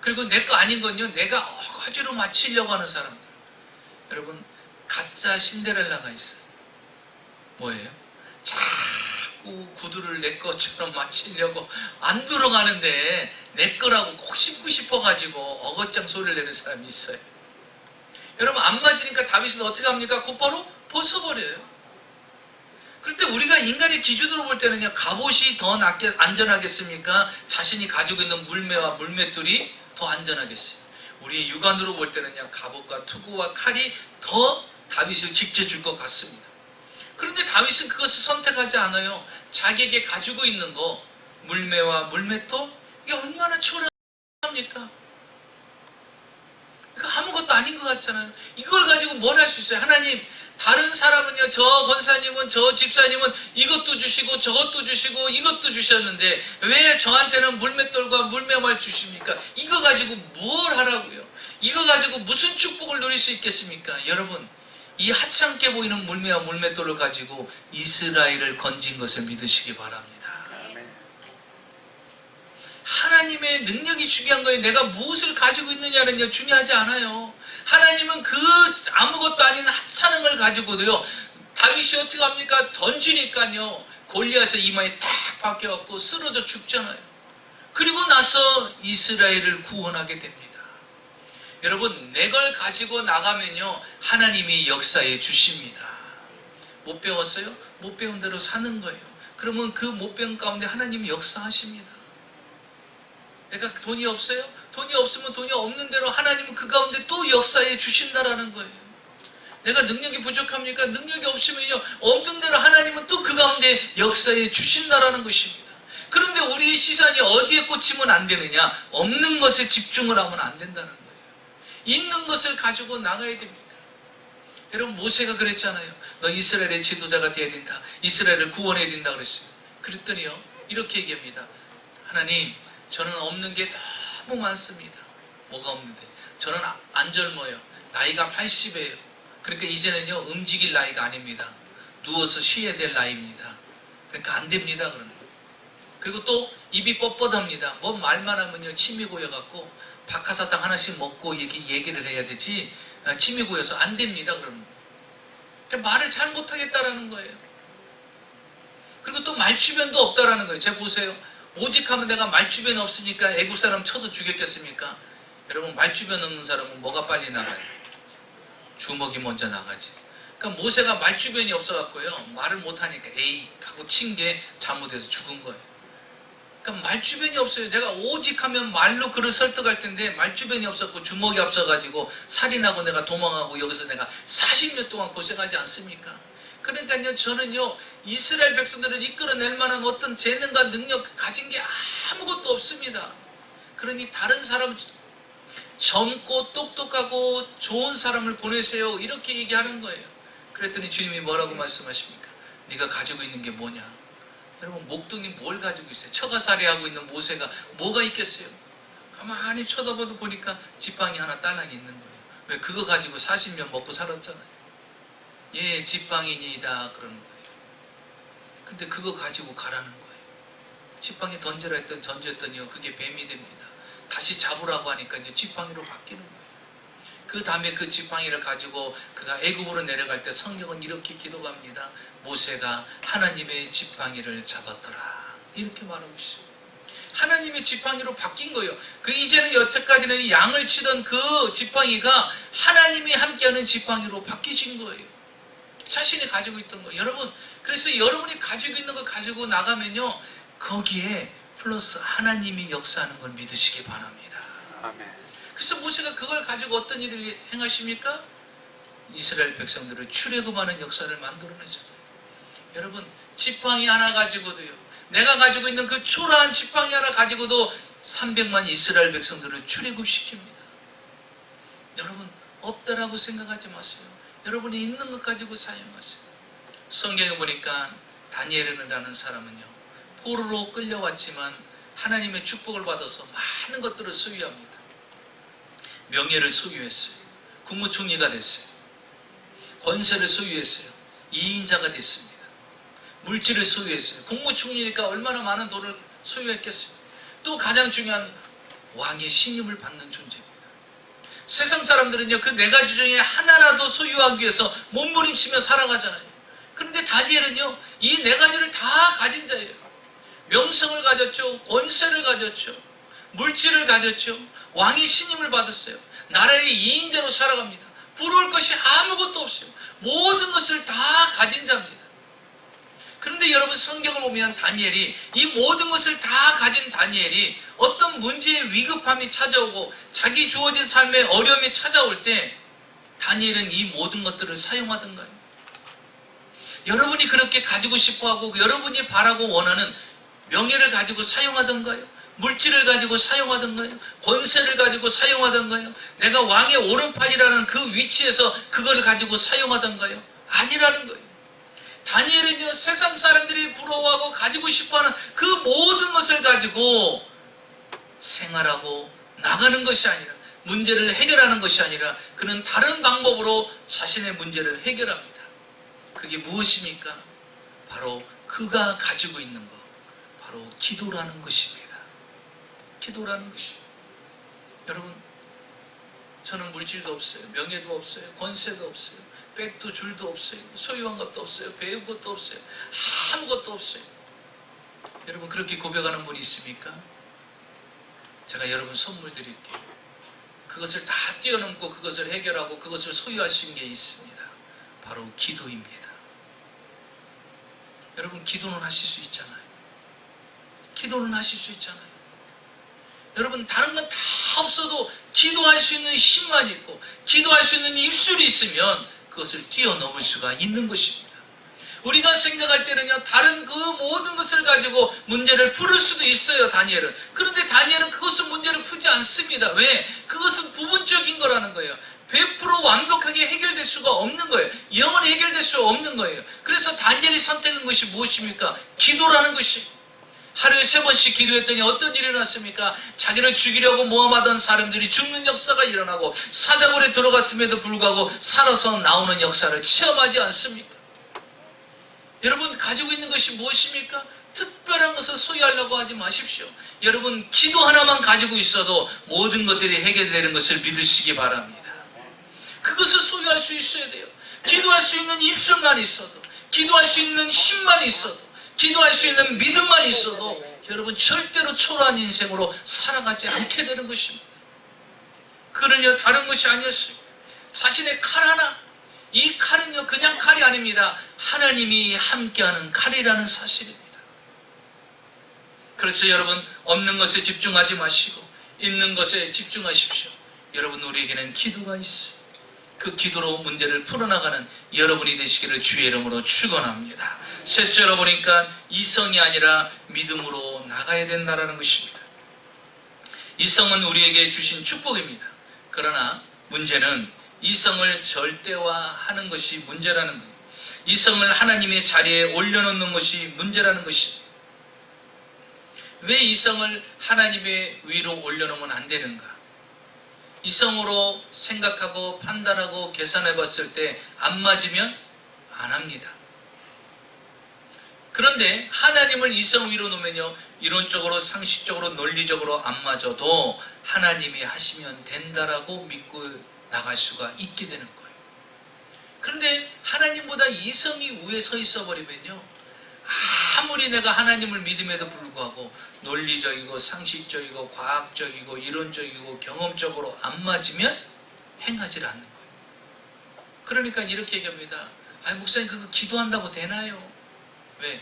그리고 내 거 아닌 건요, 내가 억지로 맞추려고 하는 사람들. 여러분, 가짜 신데렐라가 있어요. 뭐예요? 자꾸 구두를 내 것처럼 맞추려고 안 들어가는데 내 거라고 꼭 신고 싶어가지고 어거짱 소리를 내는 사람이 있어요. 여러분, 안 맞으니까 다윗은 어떻게 합니까? 곧바로 벗어버려요. 그럴 때 우리가 인간의 기준으로 볼 때는요, 갑옷이 더 안전하겠습니까? 자신이 가지고 있는 물매와 물맷돌이 더 안전하겠어요. 우리의 육안으로 볼 때는요, 갑옷과 투구와 칼이 더 다윗을 지켜줄 것 같습니다. 그런데 다윗은 그것을 선택하지 않아요. 자기에게 가지고 있는 거, 물매와 물맷돌, 이게 얼마나 초라합니까? 이거 아무것도 아닌 것 같잖아요. 이걸 가지고 뭘 할 수 있어요? 하나님, 다른 사람은요, 저 권사님은, 저 집사님은 이것도 주시고 저것도 주시고 이것도 주셨는데 왜 저한테는 물맷돌과 물매만 주십니까? 이거 가지고 뭘 하라고요? 이거 가지고 무슨 축복을 누릴 수 있겠습니까? 여러분, 이 하찮게 보이는 물매와 물맷돌을 가지고 이스라엘을 건진 것을 믿으시기 바랍니다. 하나님의 능력이 중요한 거예요. 내가 무엇을 가지고 있느냐는요, 중요하지 않아요. 하나님은 그 아무것도 아닌 하찮은 걸 가지고도요, 다윗이 어떻게 합니까? 던지니까요, 골리앗의 이마에 탁 박혀갖고 쓰러져 죽잖아요. 그리고 나서 이스라엘을 구원하게 됩니다. 여러분, 내 걸 가지고 나가면요, 하나님이 역사해 주십니다. 못 배웠어요? 못 배운 대로 사는 거예요. 그러면 그 못 배운 가운데 하나님이 역사하십니다. 내가 돈이 없어요? 돈이 없으면 돈이 없는 대로 하나님은 그 가운데 또 역사해 주신다라는 거예요. 내가 능력이 부족합니까? 능력이 없으면요, 없는 대로 하나님은 또 그 가운데 역사해 주신다라는 것입니다. 그런데 우리의 시선이 어디에 꽂히면 안 되느냐? 없는 것에 집중을 하면 안 된다는 거예요. 있는 것을 가지고 나가야 됩니다. 여러분, 모세가 그랬잖아요. 너 이스라엘의 지도자가 되어야 된다. 이스라엘을 구원해야 된다 그랬어요. 그랬더니요, 이렇게 얘기합니다. 하나님, 저는 없는 게 너무 많습니다. 뭐가 없는데? 저는 안 젊어요. 나이가 80이에요. 그러니까 이제는요 움직일 나이가 아닙니다. 누워서 쉬어야 될 나이입니다. 그러니까 안 됩니다. 그러면. 그리고 또 입이 뻣뻣합니다. 뭐 말만 하면요 침이 고여갖고 박하사탕 하나씩 먹고 얘기를 해야 되지 침이 고여서 안 됩니다. 그러면. 그러니까 말을 잘 못하겠다라는 거예요. 그리고 또 말주변도 없다라는 거예요. 제가 보세요. 오직 하면 내가 말주변이 없으니까 애국 사람 쳐서 죽였겠습니까? 여러분 말주변 없는 사람은 뭐가 빨리 나가요? 주먹이 먼저 나가지. 그러니까 모세가 말주변이 없어갖고요 말을 못하니까 에이 하고 친 게 잘못해서 죽은 거예요. 그러니까 말주변이 없어요. 제가 오직 하면 말로 그를 설득할 텐데 말주변이 없었고 주먹이 없어가지고 살인하고 내가 도망하고 여기서 내가 40년 동안 고생하지 않습니까? 그러니까요 저는요 이스라엘 백성들을 이끌어낼 만한 어떤 재능과 능력 가진 게 아무것도 없습니다. 그러니 다른 사람 젊고 똑똑하고 좋은 사람을 보내세요 이렇게 얘기하는 거예요. 그랬더니 주님이 뭐라고 말씀하십니까? 네가 가지고 있는 게 뭐냐? 여러분 목동이 뭘 가지고 있어요? 처가살이하고 있는 모세가 뭐가 있겠어요? 가만히 쳐다봐도 보니까 지팡이 하나 딸랑이 있는 거예요. 왜? 그거 가지고 40년 먹고 살았잖아요. 예, 지팡이니다 그러는 거예요. 근데 그거 가지고 가라는 거예요. 지팡이 던져라 했더니 던졌더니요 그게 뱀이 됩니다. 다시 잡으라고 하니까요 지팡이로 바뀌는 거예요. 그 다음에 그 지팡이를 가지고 그가 애굽으로 내려갈 때 성경은 이렇게 기도합니다. 모세가 하나님의 지팡이를 잡았더라 이렇게 말하고 있어요. 하나님의 지팡이로 바뀐 거예요. 그 이제는 여태까지는 양을 치던 그 지팡이가 하나님이 함께하는 지팡이로 바뀌신 거예요. 자신이 가지고 있던 거. 여러분, 그래서 여러분이 가지고 있는 거 가지고 나가면요 거기에 플러스 하나님이 역사하는 걸 믿으시기 바랍니다. 아멘. 그래서 모세가 그걸 가지고 어떤 일을 행하십니까? 이스라엘 백성들을 출애굽하는 역사를 만들어내잖아요. 여러분 지팡이 하나 가지고도요 내가 가지고 있는 그 초라한 지팡이 하나 가지고도 300만 이스라엘 백성들을 출애굽시킵니다. 여러분 없다라고 생각하지 마세요. 여러분이 있는 것 가지고 사용하세요. 성경에 보니까 다니엘이라는 사람은요 포로로 끌려왔지만 하나님의 축복을 받아서 많은 것들을 소유합니다. 명예를 소유했어요. 국무총리가 됐어요. 권세를 소유했어요. 이인자가 됐습니다. 물질을 소유했어요. 국무총리니까 얼마나 많은 돈을 소유했겠어요. 또 가장 중요한 왕의 신임을 받는 존재입니다. 세상 사람들은요 그 네 가지 중에 하나라도 소유하기 위해서 몸부림치며 살아가잖아요. 그런데 다니엘은요 이 네 가지를 다 가진 자예요. 명성을 가졌죠. 권세를 가졌죠. 물질을 가졌죠. 왕의 신임을 받았어요. 나라의 이인자로 살아갑니다. 부러울 것이 아무것도 없어요. 모든 것을 다 가진 자입니다. 그런데 여러분 성경을 보면 다니엘이 이 모든 것을 다 가진 다니엘이 어떤 문제의 위급함이 찾아오고 자기 주어진 삶의 어려움이 찾아올 때 다니엘은 이 모든 것들을 사용하던가요? 여러분이 그렇게 가지고 싶어하고 여러분이 바라고 원하는 명예를 가지고 사용하던가요? 물질을 가지고 사용하던가요? 권세를 가지고 사용하던가요? 내가 왕의 오른팔이라는 그 위치에서 그걸 가지고 사용하던가요? 아니라는 거예요. 다니엘은요 세상 사람들이 부러워하고 가지고 싶어하는 그 모든 것을 가지고 생활하고 나가는 것이 아니라 문제를 해결하는 것이 아니라 그는 다른 방법으로 자신의 문제를 해결합니다. 그게 무엇입니까? 바로 그가 가지고 있는 것, 바로 기도라는 것입니다. 기도라는 것이. 여러분 저는 물질도 없어요. 명예도 없어요. 권세도 없어요. 백도 줄도 없어요. 소유한 것도 없어요. 배운 것도 없어요. 아무것도 없어요. 여러분 그렇게 고백하는 분이 있습니까? 제가 여러분 선물 드릴게요. 그것을 다 뛰어넘고 그것을 해결하고 그것을 소유할 수 있는 게 있습니다. 바로 기도입니다. 여러분 기도는 하실 수 있잖아요. 기도는 하실 수 있잖아요. 여러분 다른 건 다 없어도 기도할 수 있는 힘만 있고 기도할 수 있는 입술이 있으면 그것을 뛰어넘을 수가 있는 것입니다. 우리가 생각할 때는요 다른 그 모든 것을 가지고 문제를 풀을 수도 있어요. 다니엘은. 그런데 다니엘은 그것은 문제를 풀지 않습니다. 왜? 그것은 부분적인 거라는 거예요. 100% 완벽하게 해결될 수가 없는 거예요. 영원히 해결될 수가 없는 거예요. 그래서 다니엘이 선택한 것이 무엇입니까? 기도라는 것이. 하루에 3번씩 기도했더니 어떤 일이 일어났습니까? 자기를 죽이려고 모함하던 사람들이 죽는 역사가 일어나고 사자굴에 들어갔음에도 불구하고 살아서 나오는 역사를 체험하지 않습니까? 여러분 가지고 있는 것이 무엇입니까? 특별한 것을 소유하려고 하지 마십시오. 여러분 기도 하나만 가지고 있어도 모든 것들이 해결되는 것을 믿으시기 바랍니다. 그것을 소유할 수 있어야 돼요. 기도할 수 있는 입술만 있어도, 기도할 수 있는 힘만 있어도, 기도할 수 있는 믿음만 있어도 여러분 절대로 초라한 인생으로 살아가지 않게 되는 것입니다. 그는요 다른 것이 아니었어요. 자신의 칼 하나, 이 칼은요 그냥 칼이 아닙니다. 하나님이 함께하는 칼이라는 사실입니다. 그래서 여러분 없는 것에 집중하지 마시고 있는 것에 집중하십시오. 여러분 우리에게는 기도가 있어요. 그 기도로 문제를 풀어나가는 여러분이 되시기를 주의 이름으로 축원합니다. 셋째로 보니까 이성이 아니라 믿음으로 나가야 된다는 것입니다. 이성은 우리에게 주신 축복입니다. 그러나 문제는 이성을 절대화하는 것이 문제라는 거예요. 이성을 하나님의 자리에 올려놓는 것이 문제라는 것입니다. 왜 이성을 하나님의 위로 올려놓으면 안 되는가? 이성으로 생각하고 판단하고 계산해 봤을 때 안 맞으면 안 합니다. 그런데 하나님을 이성 위로 놓으면요 이론적으로 상식적으로 논리적으로 안 맞아도 하나님이 하시면 된다라고 믿고 나갈 수가 있게 되는 거예요. 그런데 하나님보다 이성이 위에 서 있어 버리면요 아무리 내가 하나님을 믿음에도 불구하고 논리적이고 상식적이고 과학적이고 이론적이고 경험적으로 안 맞으면 행하지 않는 거예요. 그러니까 이렇게 얘기합니다. 목사님 그거 기도한다고 되나요? 왜?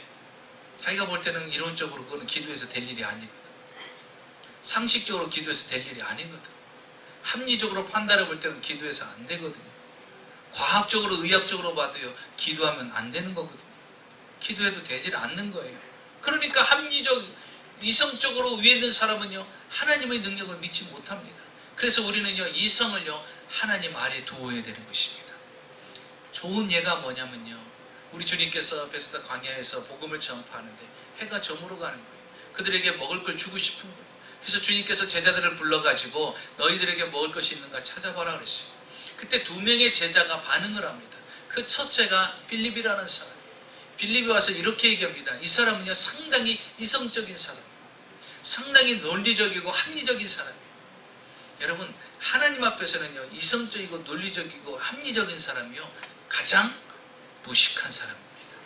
자기가 볼 때는 이론적으로 그거는 기도해서 될 일이 아니거든. 상식적으로 기도해서 될 일이 아니거든. 합리적으로 판단해 볼 때는 기도해서 안 되거든요. 과학적으로 의학적으로 봐도요 기도하면 안 되는 거거든요. 기도해도 되질 않는 거예요. 그러니까 합리적, 이성적으로 위에 있는 사람은요 하나님의 능력을 믿지 못합니다. 그래서 우리는요 이성을요 하나님 아래 두어야 되는 것입니다. 좋은 예가 뭐냐면요 우리 주님께서 베스다 광야에서 복음을 전파하는데 해가 저물어 가는 거예요. 그들에게 먹을 걸 주고 싶은 거예요. 그래서 주님께서 제자들을 불러가지고 너희들에게 먹을 것이 있는가 찾아봐라 그랬어요. 그때 2명의 제자가 반응을 합니다. 그 첫째가 빌립이라는 사람. 빌립이 와서 이렇게 얘기합니다. 이 사람은요 상당히 이성적인 사람, 상당히 논리적이고 합리적인 사람이에요. 여러분 하나님 앞에서는요 이성적이고 논리적이고 합리적인 사람이요 가장 무식한 사람입니다.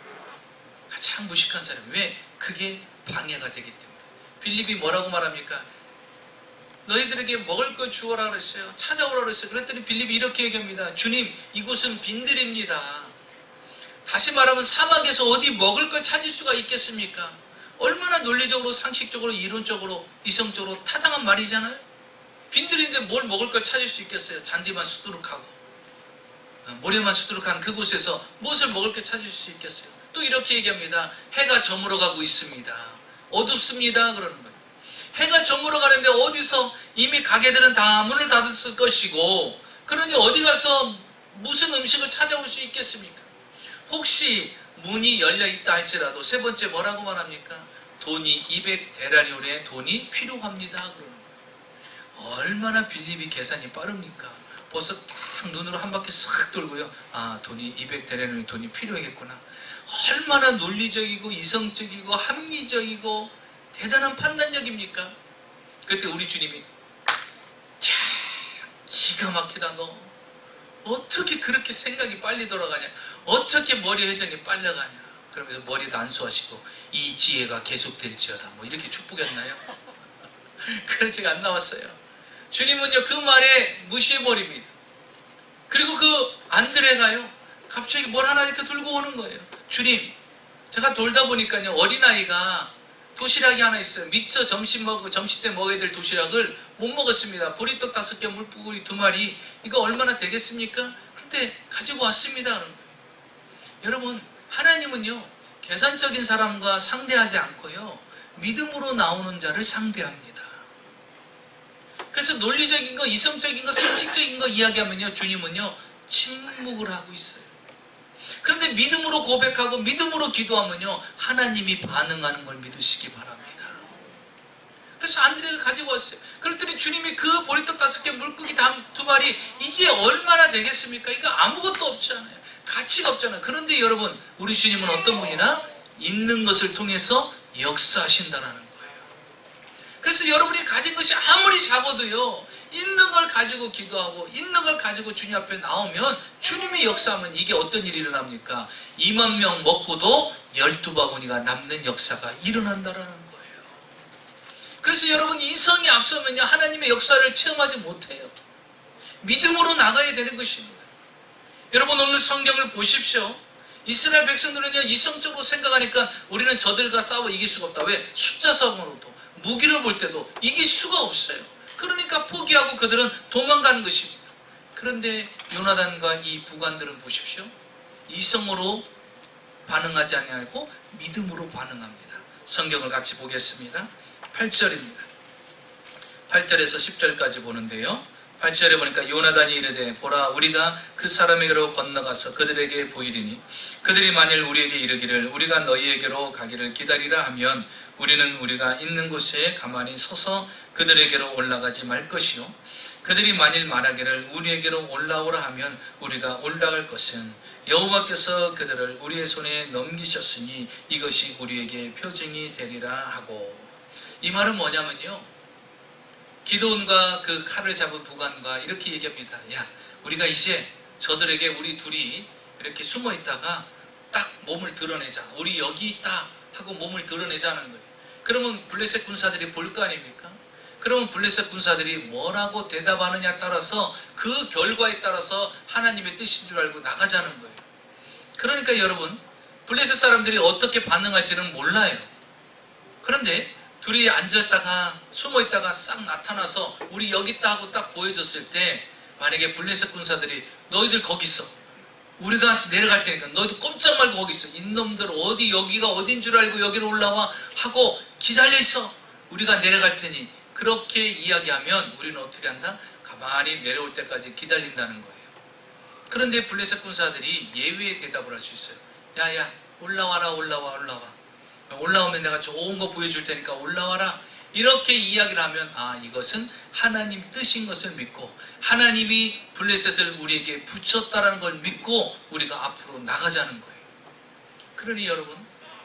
가장 무식한 사람. 왜? 그게 방해가 되기 때문에. 빌립이 뭐라고 말합니까? 너희들에게 먹을 걸 주어라 그랬어요. 찾아오라 그랬어요. 그랬더니 빌립이 이렇게 얘기합니다. 주님 이곳은 빈들입니다. 다시 말하면 사막에서 어디 먹을 걸 찾을 수가 있겠습니까? 얼마나 논리적으로 상식적으로 이론적으로 이성적으로 타당한 말이잖아요. 빈들인데 뭘 먹을 걸 찾을 수 있겠어요? 잔디만 수두룩하고 모래만 수두룩한 그곳에서 무엇을 먹을 걸 찾을 수 있겠어요? 또 이렇게 얘기합니다. 해가 저물어 가고 있습니다. 어둡습니다. 그러는 거예요. 해가 저물어 가는데 어디서 이미 가게들은 다 문을 닫았을 것이고 그러니 어디 가서 무슨 음식을 찾아올 수 있겠습니까? 혹시 문이 열려있다 할지라도 세 번째 뭐라고 말합니까? 돈이 200데나리온의 돈이 필요합니다. 그러는 거예요. 얼마나 빌립이 계산이 빠릅니까? 벌써 딱 눈으로 한 바퀴 싹 돌고요. 돈이 200데나리온의 돈이 필요하겠구나. 얼마나 논리적이고 이성적이고 합리적이고 대단한 판단력입니까? 그때 우리 주님이 기가 막히다 너 어떻게 그렇게 생각이 빨리 돌아가냐? 어떻게 머리 회전이 빨려가냐? 그러면서 머리도 안수하시고 이 지혜가 계속될지어다. 뭐 이렇게 축복했나요? 그런 책 안 나왔어요. 주님은요 그 말에 무시해버립니다. 그리고 그 안드레가요 갑자기 뭘 하나 이렇게 들고 오는 거예요. 주님 제가 돌다 보니까요 어린아이가 도시락이 하나 있어요. 미처 점심 때 먹어야 될 도시락을 못 먹었습니다. 보리떡 5개, 물고기 2마리. 이거 얼마나 되겠습니까? 그런데 가지고 왔습니다. 여러분 하나님은요 계산적인 사람과 상대하지 않고요 믿음으로 나오는 자를 상대합니다. 그래서 논리적인 거, 이성적인 거, 상식적인 거 이야기하면요 주님은요 침묵을 하고 있어요. 그런데 믿음으로 고백하고 믿음으로 기도하면요 하나님이 반응하는 걸 믿으시기 바랍니다. 그래서 안드레가 가지고 왔어요. 그랬더니 주님이 그 보리떡 5개, 물고기 2마리, 이게 얼마나 되겠습니까? 이거 아무것도 없잖아요. 가치가 없잖아요. 그런데 여러분, 우리 주님은 어떤 분이나 있는 것을 통해서 역사하신다는 거예요. 그래서 여러분이 가진 것이 아무리 작아도요, 있는 걸 가지고 기도하고 있는 걸 가지고 주님 앞에 나오면 주님이 역사하면 이게 어떤 일이 일어납니까? 2만 명 먹고도 12바구니가 남는 역사가 일어난다라는 거예요. 그래서 여러분, 이성이 앞서면요, 하나님의 역사를 체험하지 못해요. 믿음으로 나가야 되는 것입니다. 여러분, 오늘 성경을 보십시오. 이스라엘 백성들은요, 이성적으로 생각하니까 우리는 저들과 싸워 이길 수가 없다. 왜? 숫자 싸움으로도, 무기를 볼 때도 이길 수가 없어요. 그러니까 포기하고 그들은 도망가는 것입니다. 그런데 요나단과 이 부관들은 보십시오. 이성으로 반응하지 아니하고 믿음으로 반응합니다. 성경을 같이 보겠습니다. 8절입니다. 8절에서 10절까지 보는데요. 8절에 보니까 요나단이 이르되 보라 우리가 그 사람에게로 건너가서 그들에게 보이리니 그들이 만일 우리에게 이르기를 우리가 너희에게로 가기를 기다리라 하면 우리는 우리가 있는 곳에 가만히 서서 그들에게로 올라가지 말 것이요 그들이 만일 말하기를 우리에게로 올라오라 하면 우리가 올라갈 것은 여호와께서 그들을 우리의 손에 넘기셨으니 이것이 우리에게 표징이 되리라 하고. 이 말은 뭐냐면요, 기드온과 그 칼을 잡은 부관과 이렇게 얘기합니다. 야, 우리가 이제 저들에게 우리 둘이 이렇게 숨어 있다가 딱 몸을 드러내자. 우리 여기 있다 하고 몸을 드러내자는 거예요. 그러면 블레셋 군사들이 볼 거 아닙니까? 그러면 블레셋 군사들이 뭐라고 대답하느냐에 따라서 그 결과에 따라서 하나님의 뜻인 줄 알고 나가자는 거예요. 그러니까 여러분, 블레셋 사람들이 어떻게 반응할지는 몰라요. 그런데 둘이 앉았다가 숨어있다가 싹 나타나서 우리 여기 있다 하고 딱 보여줬을 때 만약에 블레셋 군사들이 너희들 거기 있어, 우리가 내려갈 테니까 너희들 꼼짝 말고 거기 있어, 이놈들 어디 여기가 어딘 줄 알고 여기로 올라와 하고 기다려 있어, 우리가 내려갈 테니, 그렇게 이야기하면 우리는 어떻게 한다? 가만히 내려올 때까지 기다린다는 거예요. 그런데 블레셋 군사들이 예외의 대답을 할 수 있어요. 야야 올라와라, 올라오면 내가 좋은 거 보여줄 테니까 올라와라. 이렇게 이야기를 하면 이것은 하나님 뜻인 것을 믿고 하나님이 블레셋을 우리에게 붙였다는 걸 믿고 우리가 앞으로 나가자는 거예요. 그러니 여러분,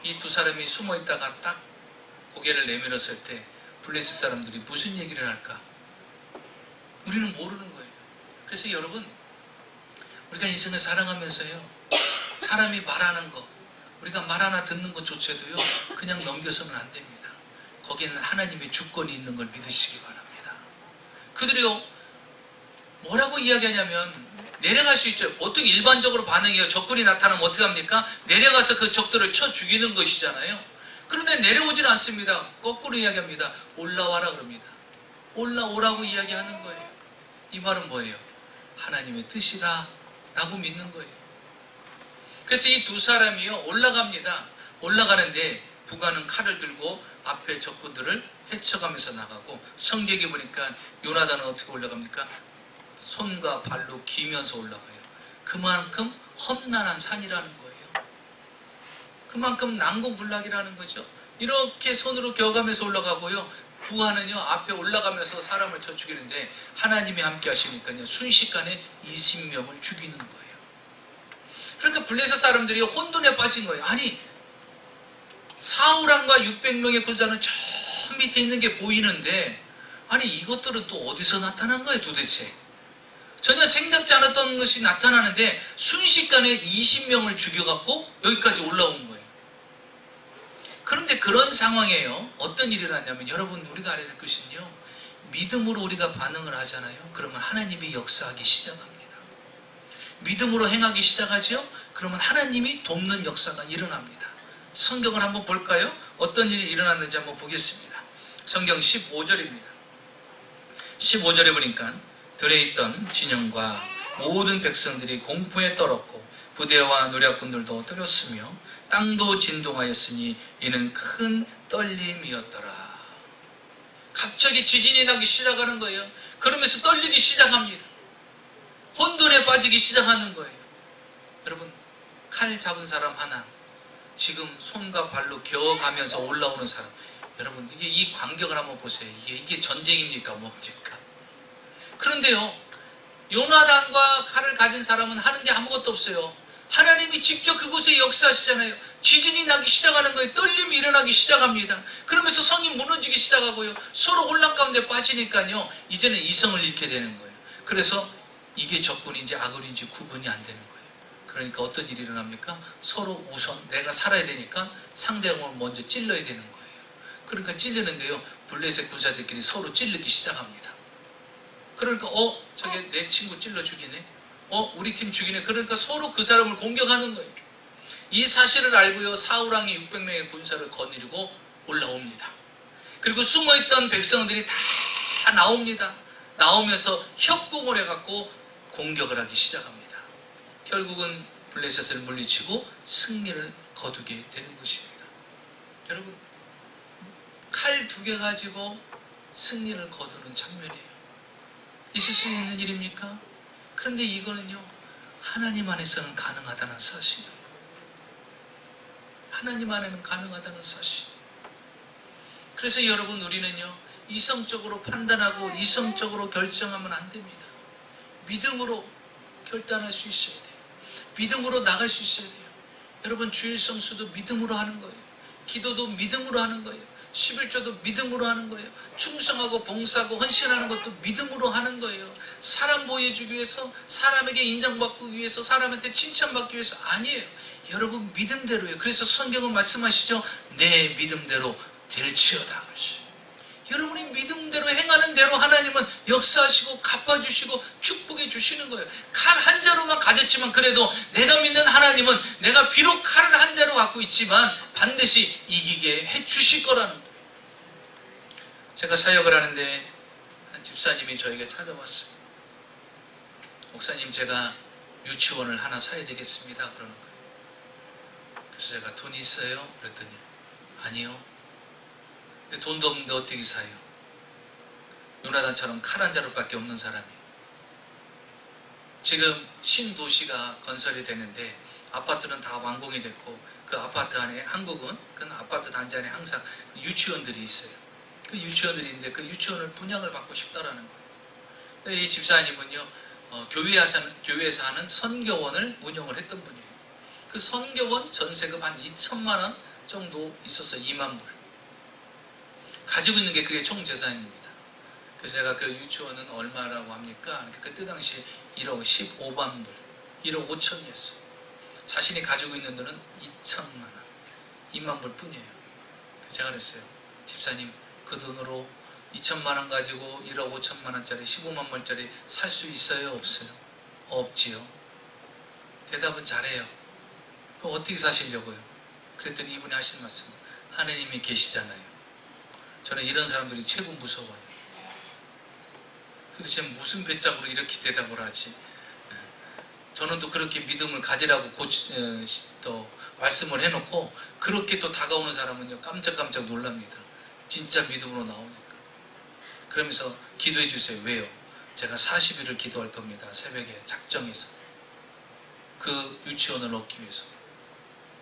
이 두 사람이 숨어 있다가 딱 고개를 내밀었을 때 블레셋 사람들이 무슨 얘기를 할까? 우리는 모르는 거예요. 그래서 여러분, 우리가 인생을 살아가면서요, 사람이 말하는 거, 우리가 말 하나 듣는 것조차도요 그냥 넘겨서는 안 됩니다. 거기에는 하나님의 주권이 있는 걸 믿으시기 바랍니다. 그들이요 뭐라고 이야기하냐면 내려갈 수 있죠. 보통 일반적으로 반응이에요. 적군이 나타나면 어떻게 합니까? 내려가서 그 적들을 쳐 죽이는 것이잖아요. 그런데 내려오질 않습니다. 거꾸로 이야기합니다. 올라와라 그럽니다. 올라오라고 이야기하는 거예요. 이 말은 뭐예요? 하나님의 뜻이다 라고 믿는 거예요. 그래서 이 두 사람이요 올라갑니다. 올라가는데 부관은 칼을 들고 앞에 적군들을 헤쳐가면서 나가고, 성경에 보니까 요나단은 어떻게 올라갑니까? 손과 발로 기면서 올라가요. 그만큼 험난한 산이라는 거예요. 그만큼 난공불락이라는 거죠. 이렇게 손으로 겨가면서 올라가고요, 부하는요 앞에 올라가면서 사람을 쳐 죽이는데 하나님이 함께 하시니까요 순식간에 20명을 죽이는 거예요. 그러니까 블레셋 사람들이 혼돈에 빠진 거예요. 아니, 사울왕과 600명의 군사는 저 밑에 있는 게 보이는데 아니 이것들은 또 어디서 나타난 거예요 도대체? 전혀 생각지 않았던 것이 나타나는데 순식간에 20명을 죽여갖고 여기까지 올라온 거예요. 그런데 그런 상황에요 어떤 일이 일어났냐면, 여러분 우리가 알아야 될 것은요, 믿음으로 우리가 반응을 하잖아요. 그러면 하나님이 역사하기 시작합니다. 믿음으로 행하기 시작하죠. 그러면 하나님이 돕는 역사가 일어납니다. 성경을 한번 볼까요? 어떤 일이 일어났는지 한번 보겠습니다. 성경 15절입니다. 15절에 보니까 들에 있던 진영과 모든 백성들이 공포에 떨었고 부대와 노략군들도 떨었으며 땅도 진동하였으니 이는 큰 떨림이었더라. 갑자기 지진이 나기 시작하는 거예요. 그러면서 떨리기 시작합니다. 혼돈에 빠지기 시작하는 거예요. 여러분, 칼 잡은 사람 하나, 지금 손과 발로 겨워가면서 올라오는 사람, 여러분 이게 이 광경을 한번 보세요. 이게 전쟁입니까 뭡니까? 그런데요, 요나단과 칼을 가진 사람은 하는 게 아무것도 없어요. 하나님이 직접 그곳에 역사하시잖아요. 지진이 나기 시작하는 거예요. 떨림이 일어나기 시작합니다. 그러면서 성이 무너지기 시작하고요. 서로 혼란 가운데 빠지니까요, 이제는 이성을 잃게 되는 거예요. 그래서 이게 적군인지 악군인지 구분이 안 되는 거예요. 그러니까 어떤 일이 일어납니까? 서로 우선 내가 살아야 되니까 상대방을 먼저 찔러야 되는 거예요. 그러니까 찔르는데요, 블레셋 군사들끼리 서로 찔르기 시작합니다. 그러니까 저게 내 친구 찔러 죽이네, 우리 팀 죽이네. 그러니까 서로 그 사람을 공격하는 거예요. 이 사실을 알고요, 사울왕이 600명의 군사를 거느리고 올라옵니다. 그리고 숨어있던 백성들이 다 나옵니다. 나오면서 협공을 해갖고 공격을 하기 시작합니다. 결국은 블레셋을 물리치고 승리를 거두게 되는 것입니다. 여러분, 칼 2개 가지고 승리를 거두는 장면이에요. 있을 수 있는 일입니까? 그런데 이거는요, 하나님 안에서는 가능하다는 사실이에요. 하나님 안에는 가능하다는 사실. 그래서 여러분, 우리는요, 이성적으로 판단하고 이성적으로 결정하면 안 됩니다. 믿음으로 결단할 수 있어야 돼요. 믿음으로 나갈 수 있어야 돼요. 여러분, 주일 성수도 믿음으로 하는 거예요. 기도도 믿음으로 하는 거예요. 11조도 믿음으로 하는 거예요. 충성하고 봉사하고 헌신하는 것도 믿음으로 하는 거예요. 사람 보여주기 위해서, 사람에게 인정받기 위해서, 사람한테 칭찬받기 위해서 아니에요. 여러분 믿음대로예요. 그래서 성경은 말씀하시죠. 내 믿음대로 될지어다. 여러분이 믿음대로 행하는 대로 하나님은 역사하시고 갚아주시고 축복해 주시는 거예요. 칼 한 자루만 가졌지만 그래도 내가 믿는 하나님은 내가 비록 칼을 한 자루 갖고 있지만 반드시 이기게 해 주실 거라는 거예요. 제가 사역을 하는데 한 집사님이 저에게 찾아왔어요. 목사님, 제가 유치원을 하나 사야 되겠습니다. 그러는 거예요. 그래서 제가 돈이 있어요? 그랬더니 아니요. 근데 돈도 없는데 어떻게 사요? 요나단처럼 칼 한 자루밖에 없는 사람이. 지금 신도시가 건설이 되는데 아파트는 다 완공이 됐고 그 아파트 안에 한국은 그 아파트 단지 안에 항상 유치원들이 있어요. 그 유치원들이 있는데 그 유치원을 분양을 받고 싶다라는 거예요. 이 집사님은요, 교회에서 하는 선교원을 운영을 했던 분이에요. 그 선교원 전세금 한 2천만 원 정도 있었어요. 2만 불. 가지고 있는 게 그게 총 재산입니다. 그래서 제가 그 유치원은 얼마라고 합니까? 그때 당시에 1억 15만 불, 1억 5천이었어요. 자신이 가지고 있는 돈은 2천만 원, 2만 불 뿐이에요. 제가 그랬어요. 집사님, 그 돈으로 2천만 원 가지고 1억 5천만 원짜리, 15만 원짜리 살 수 있어요? 없어요? 없지요. 대답은 잘해요. 그럼 어떻게 사시려고요? 그랬더니 이분이 하신 말씀, 하느님이 계시잖아요. 저는 이런 사람들이 최고 무서워요. 도대체 무슨 배짱으로 이렇게 대답을 하지? 저는 또 그렇게 믿음을 가지라고 또 말씀을 해놓고 그렇게 또 다가오는 사람은요, 깜짝깜짝 놀랍니다. 진짜 믿음으로 나오니까. 그러면서 기도해 주세요. 왜요? 제가 40일을 기도할 겁니다. 새벽에 작정해서. 그 유치원을 얻기 위해서.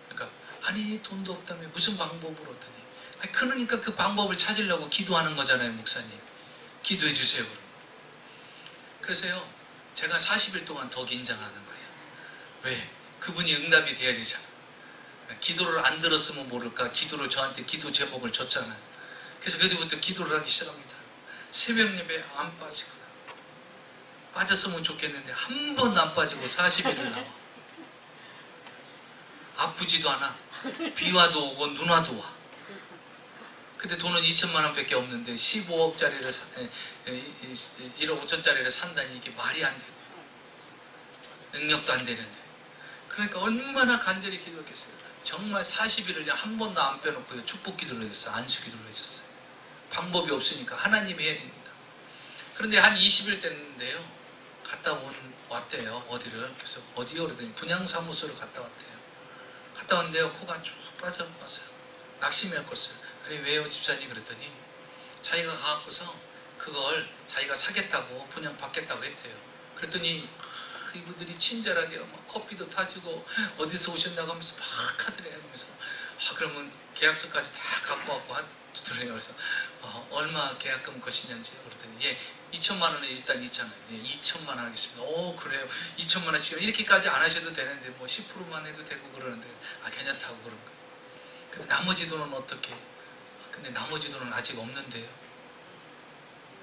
그러니까 아니, 돈도 없다며 무슨 방법으로 얻더니, 그러니까 그 방법을 찾으려고 기도하는 거잖아요. 목사님, 기도해 주세요. 그래서요, 제가 40일 동안 더 긴장하는 거예요. 왜? 그분이 응답이 돼야 되잖아. 기도를 안 들었으면 모를까 기도를 저한테 기도 제목을 줬잖아요. 그래서 그때부터 기도를 하기 시작합니다. 새벽 예배 안 빠지고, 빠졌으면 좋겠는데 한 번도 안 빠지고 40일을 나와. 아프지도 않아. 비와도 오고 눈와도 와. 근데 돈은 2천만 원밖에 없는데 15억짜리를 1억 5천짜리를 산다니 이게 말이 안 되고요. 능력도 안 되는데. 그러니까 얼마나 간절히 기도했겠어요. 정말 40일을 한 번도 안 빼놓고요, 축복 기도를 해줬어요. 안수 기도를 해줬어요. 방법이 없으니까 하나님이 해야 됩니다. 그런데 한 20일 됐는데요, 갔다 왔대요. 어디를. 그래서 어디요? 그러더니 분양사무소를 갔다 왔대요. 갔다 왔는데요, 코가 쭉 빠져갖고 왔어요. 낙심이 었어요. 아니, 왜요 집사님? 그랬더니 자기가 가갖고서 그걸 자기가 사겠다고 분양 받겠다고 했대요. 그랬더니 이분들이 친절하게 막 커피도 타주고 어디서 오셨냐고 하면서 막 하더래요. 그러면서 그러면 계약서까지 다 갖고 왔고 하더래요. 그래서 얼마 계약금 것이냐지 그랬더니 예, 2천만 원은 일단 있잖아요. 예, 2천만 원 하겠습니다. 그래요. 2천만 원씩 이렇게까지 안 하셔도 되는데 뭐 10%만 해도 되고 그러는데 괜찮다고 그런 거예요. 근데 나머지 돈은 어떻게? 근데 나머지 돈은 아직 없는데요.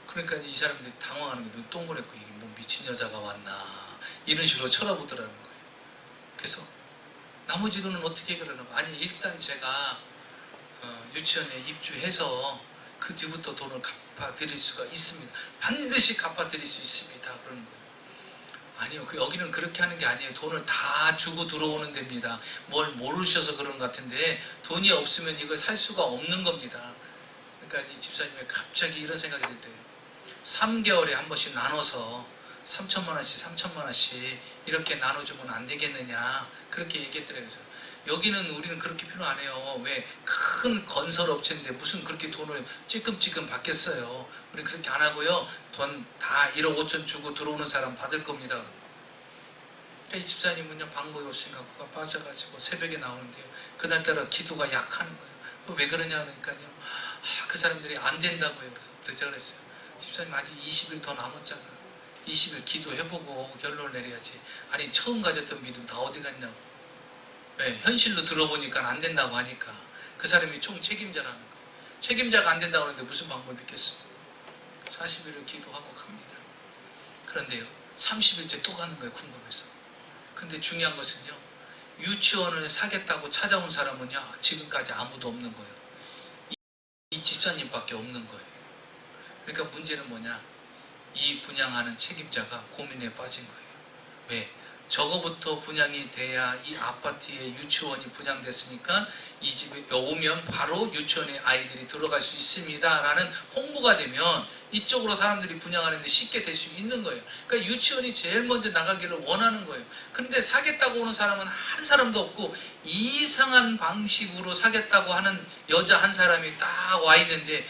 그러니까 이 사람들이 당황하는 게 눈 동그랗고 이게 뭐 미친 여자가 왔나 이런 식으로 쳐다보더라는 거예요. 그래서 나머지 돈은 어떻게 그러냐고. 아니 일단 제가 유치원에 입주해서 그 뒤부터 돈을 갚아드릴 수가 있습니다. 반드시 갚아드릴 수 있습니다. 그러는 거예요. 아니요, 여기는 그렇게 하는 게 아니에요. 돈을 다 주고 들어오는 데입니다. 뭘 모르셔서 그런 것 같은데 돈이 없으면 이걸 살 수가 없는 겁니다. 그러니까 이 집사님이 갑자기 이런 생각이 들대요. 3개월에 한 번씩 나눠서 3천만 원씩 3천만 원씩 이렇게 나눠주면 안 되겠느냐 그렇게 얘기했더래요. 그래서 여기는 우리는 그렇게 필요 안 해요. 왜 큰 건설업체인데 무슨 그렇게 돈을 찔끔찔끔 받겠어요. 우리는 그렇게 안 하고요. 돈 다 1억 5천 주고 들어오는 사람 받을 겁니다. 그러니까 이 집사님은요 방법이 없으니까 그가 빠져가지고 새벽에 나오는데요. 그날따라 기도가 약하는 거예요. 왜 그러냐 그러니까요. 그 사람들이 안 된다고요. 그래서 제가 그랬어요. 집사님 아직 20일 더 남았잖아. 20일 기도해보고 결론을 내려야지. 아니 처음 가졌던 믿음 다 어디 갔냐고. 왜? 현실로 들어보니까 안 된다고 하니까 그 사람이 총 책임자라는 거. 책임자가 안 된다고 하는데 무슨 방법이 있겠어. 40일을 기도하고 갑니다. 그런데요 30일째 또 가는 거예요. 궁금해서. 근데 중요한 것은요 유치원을 사겠다고 찾아온 사람은요 지금까지 아무도 없는 거예요. 이 집사님밖에 없는 거예요. 그러니까 문제는 뭐냐, 이 분양하는 책임자가 고민에 빠진 거예요. 왜? 저거부터 분양이 돼야 이 아파트에 유치원이 분양됐으니까 이 집에 오면 바로 유치원에 아이들이 들어갈 수 있습니다 라는 홍보가 되면 이쪽으로 사람들이 분양하는데 쉽게 될 수 있는 거예요. 그러니까 유치원이 제일 먼저 나가기를 원하는 거예요. 근데 사겠다고 오는 사람은 한 사람도 없고 이상한 방식으로 사겠다고 하는 여자 한 사람이 딱 와 있는데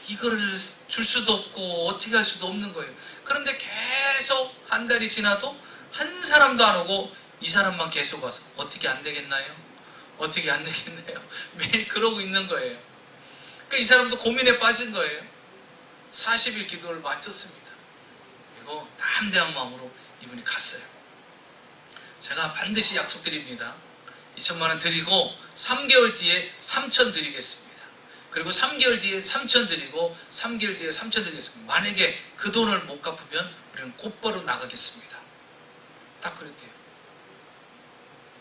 이거를 줄 수도 없고 어떻게 할 수도 없는 거예요. 그런데 계속 한 달이 지나도 한 사람도 안 오고 이 사람만 계속 와서 어떻게 안 되겠나요? 어떻게 안 되겠나요? 매일 그러고 있는 거예요. 그러니까 이 사람도 고민에 빠진 거예요. 40일 기도를 마쳤습니다. 그리고 담대한 마음으로 이분이 갔어요. 제가 반드시 약속드립니다. 2천만 원 드리고 3개월 뒤에 3천 드리겠습니다. 그리고 3개월 뒤에 3천 드리고 3개월 뒤에 3천 드리겠습니다. 만약에 그 돈을 못 갚으면 우리는 곧바로 나가겠습니다. 딱 그랬대요.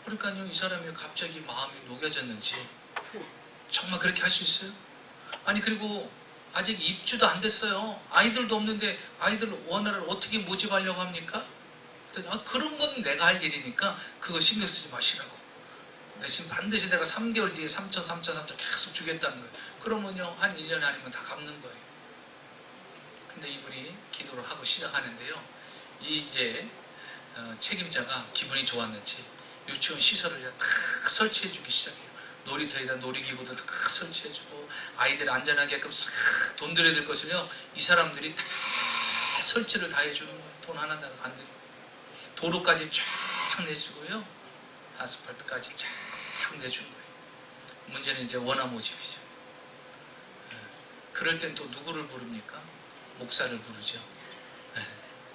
그러니까요 이 사람이 갑자기 마음이 녹여졌는지 정말 그렇게 할 수 있어요? 아니 그리고 아직 입주도 안 됐어요. 아이들도 없는데 아이들 원화를 어떻게 모집하려고 합니까? 그런 건 내가 할 일이니까 그거 신경 쓰지 마시라고. 대신 반드시 내가 3개월 뒤에 3천 계속 주겠다는 거예요. 그러면요 한 1년 아니면 다 갚는 거예요. 근데 이분이 기도를 하고 시작하는데요. 이제 책임자가 기분이 좋았는지 유치원 시설을 딱 설치해 주기 시작해요. 놀이터에다 놀이기구도 딱 설치해주고 아이들 안전하게끔 싹 돈 들여야 될 것을요 이 사람들이 다 설치를 다 해주는 거예요. 돈 하나 안 들고 도로까지 쫙 내주고요 아스팔트까지 쫙 내주는 거예요. 문제는 이제 원화 모집이죠. 그럴 땐 또 누구를 부릅니까? 목사를 부르죠.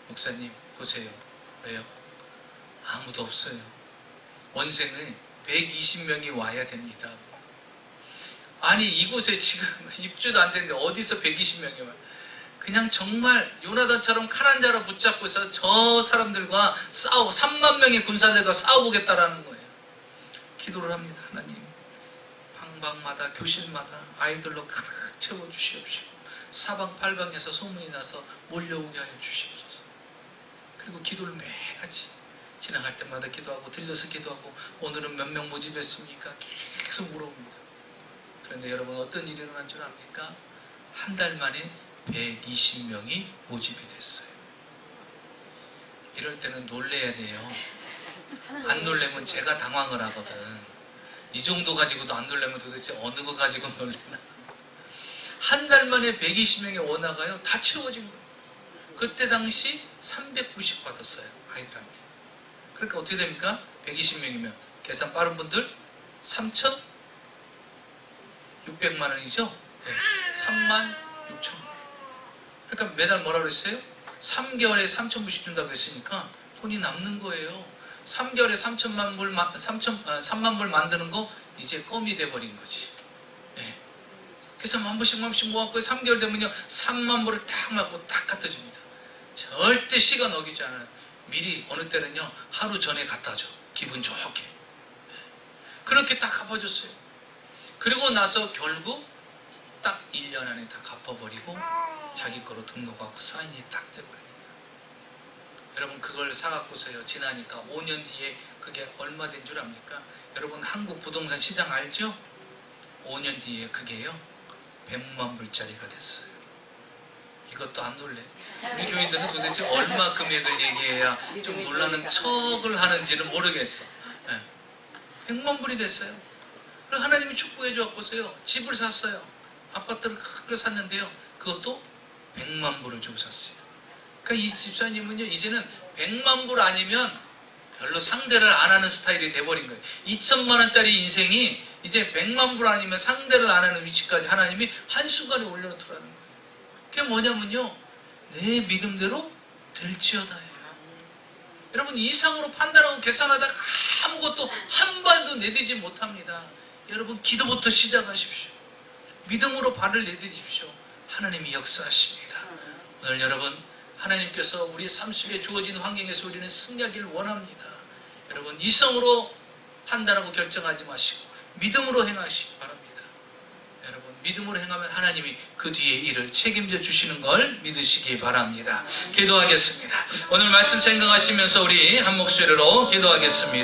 목사님 보세요. 왜요? 아무도 없어요. 원생은 120명이 와야 됩니다. 아니 이곳에 지금 입주도 안 됐는데 어디서 120명이 와요? 그냥 정말 요나단처럼 칼 한 자루 붙잡고서 저 사람들과 싸우고 3만 명의 군사들과 싸우겠다라는 거예요. 기도를 합니다. 하나님 방방마다 교실마다 아이들로 가득 채워주시옵시고 사방팔방에서 소문이 나서 몰려오게 하여 주시옵소서. 그리고 기도를 매같이 지나갈 때마다 기도하고 들려서 기도하고 오늘은 몇 명 모집했습니까? 계속 물어봅니다. 그런데 여러분 어떤 일이 일어난 줄 압니까? 한 달 만에 120명이 모집이 됐어요. 이럴 때는 놀래야 돼요. 안 놀래면 제가 당황을 하거든. 이 정도 가지고도 안 놀래면 도대체 어느 거 가지고 놀래나. 한 달 만에 120명의 원화가요 다 채워진 거예요. 그때 당시 390 받았어요 아이들한테. 그러니까 어떻게 됩니까? 120명이면 계산 빠른 분들 3천 600만 원이죠? 네. 3만 6천 원. 그러니까 매달 뭐라 그랬어요? 3개월에 3,000불씩 준다고 했으니까 돈이 남는 거예요. 3개월에 3만 불 만드는 거 이제 껌이 돼버린 거지. 네. 그래서 만 불씩 모았고 3개월 되면요 3만 불을 딱 맞고 딱 갖다 줍니다. 절대 시간 어기지 않아요. 미리 어느 때는요 하루 전에 갖다 줘. 기분 좋게. 네. 그렇게 딱 갚아줬어요. 그리고 나서 결국 딱 1년 안에 다 갚아버리고 자기 거로 등록하고 사인이 딱 돼버립니다. 여러분 그걸 사갖고서요 지나니까 5년 뒤에 그게 얼마 된 줄 압니까? 여러분 한국 부동산 시장 알죠? 5년 뒤에 그게요 100만 불짜리가 됐어요. 이것도 안 놀래. 우리 교인들은 도대체 얼마 금액을 얘기해야 좀 놀라는 척을 하는지는 모르겠어. 100만 불이 됐어요. 그리고 하나님이 축복해 주었고서요 집을 샀어요. 아파트를 크게 샀는데요 그것도 100만 불을 주고 샀어요. 그러니까 이 집사님은요 이제는 100만 불 아니면 별로 상대를 안 하는 스타일이 돼버린 거예요. 2천만 원짜리 인생이 이제 100만 불 아니면 상대를 안 하는 위치까지 하나님이 한순간에 올려놓더라는 거예요. 그게 뭐냐면요 내 믿음대로 될지어다예요. 여러분 이상으로 판단하고 계산하다가 아무것도 한 발도 내딛지 못합니다. 여러분 기도부터 시작하십시오. 믿음으로 발을 내딛으십시오. 하나님이 역사하십니다. 오늘 여러분 하나님께서 우리 삶 속에 주어진 환경에서 우리는 승리하기를 원합니다. 여러분 이성으로 판단하고 결정하지 마시고 믿음으로 행하시기 바랍니다. 여러분 믿음으로 행하면 하나님이 그 뒤에 일을 책임져 주시는 걸 믿으시기 바랍니다. 기도하겠습니다. 오늘 말씀 생각하시면서 우리 한 목소리로 기도하겠습니다.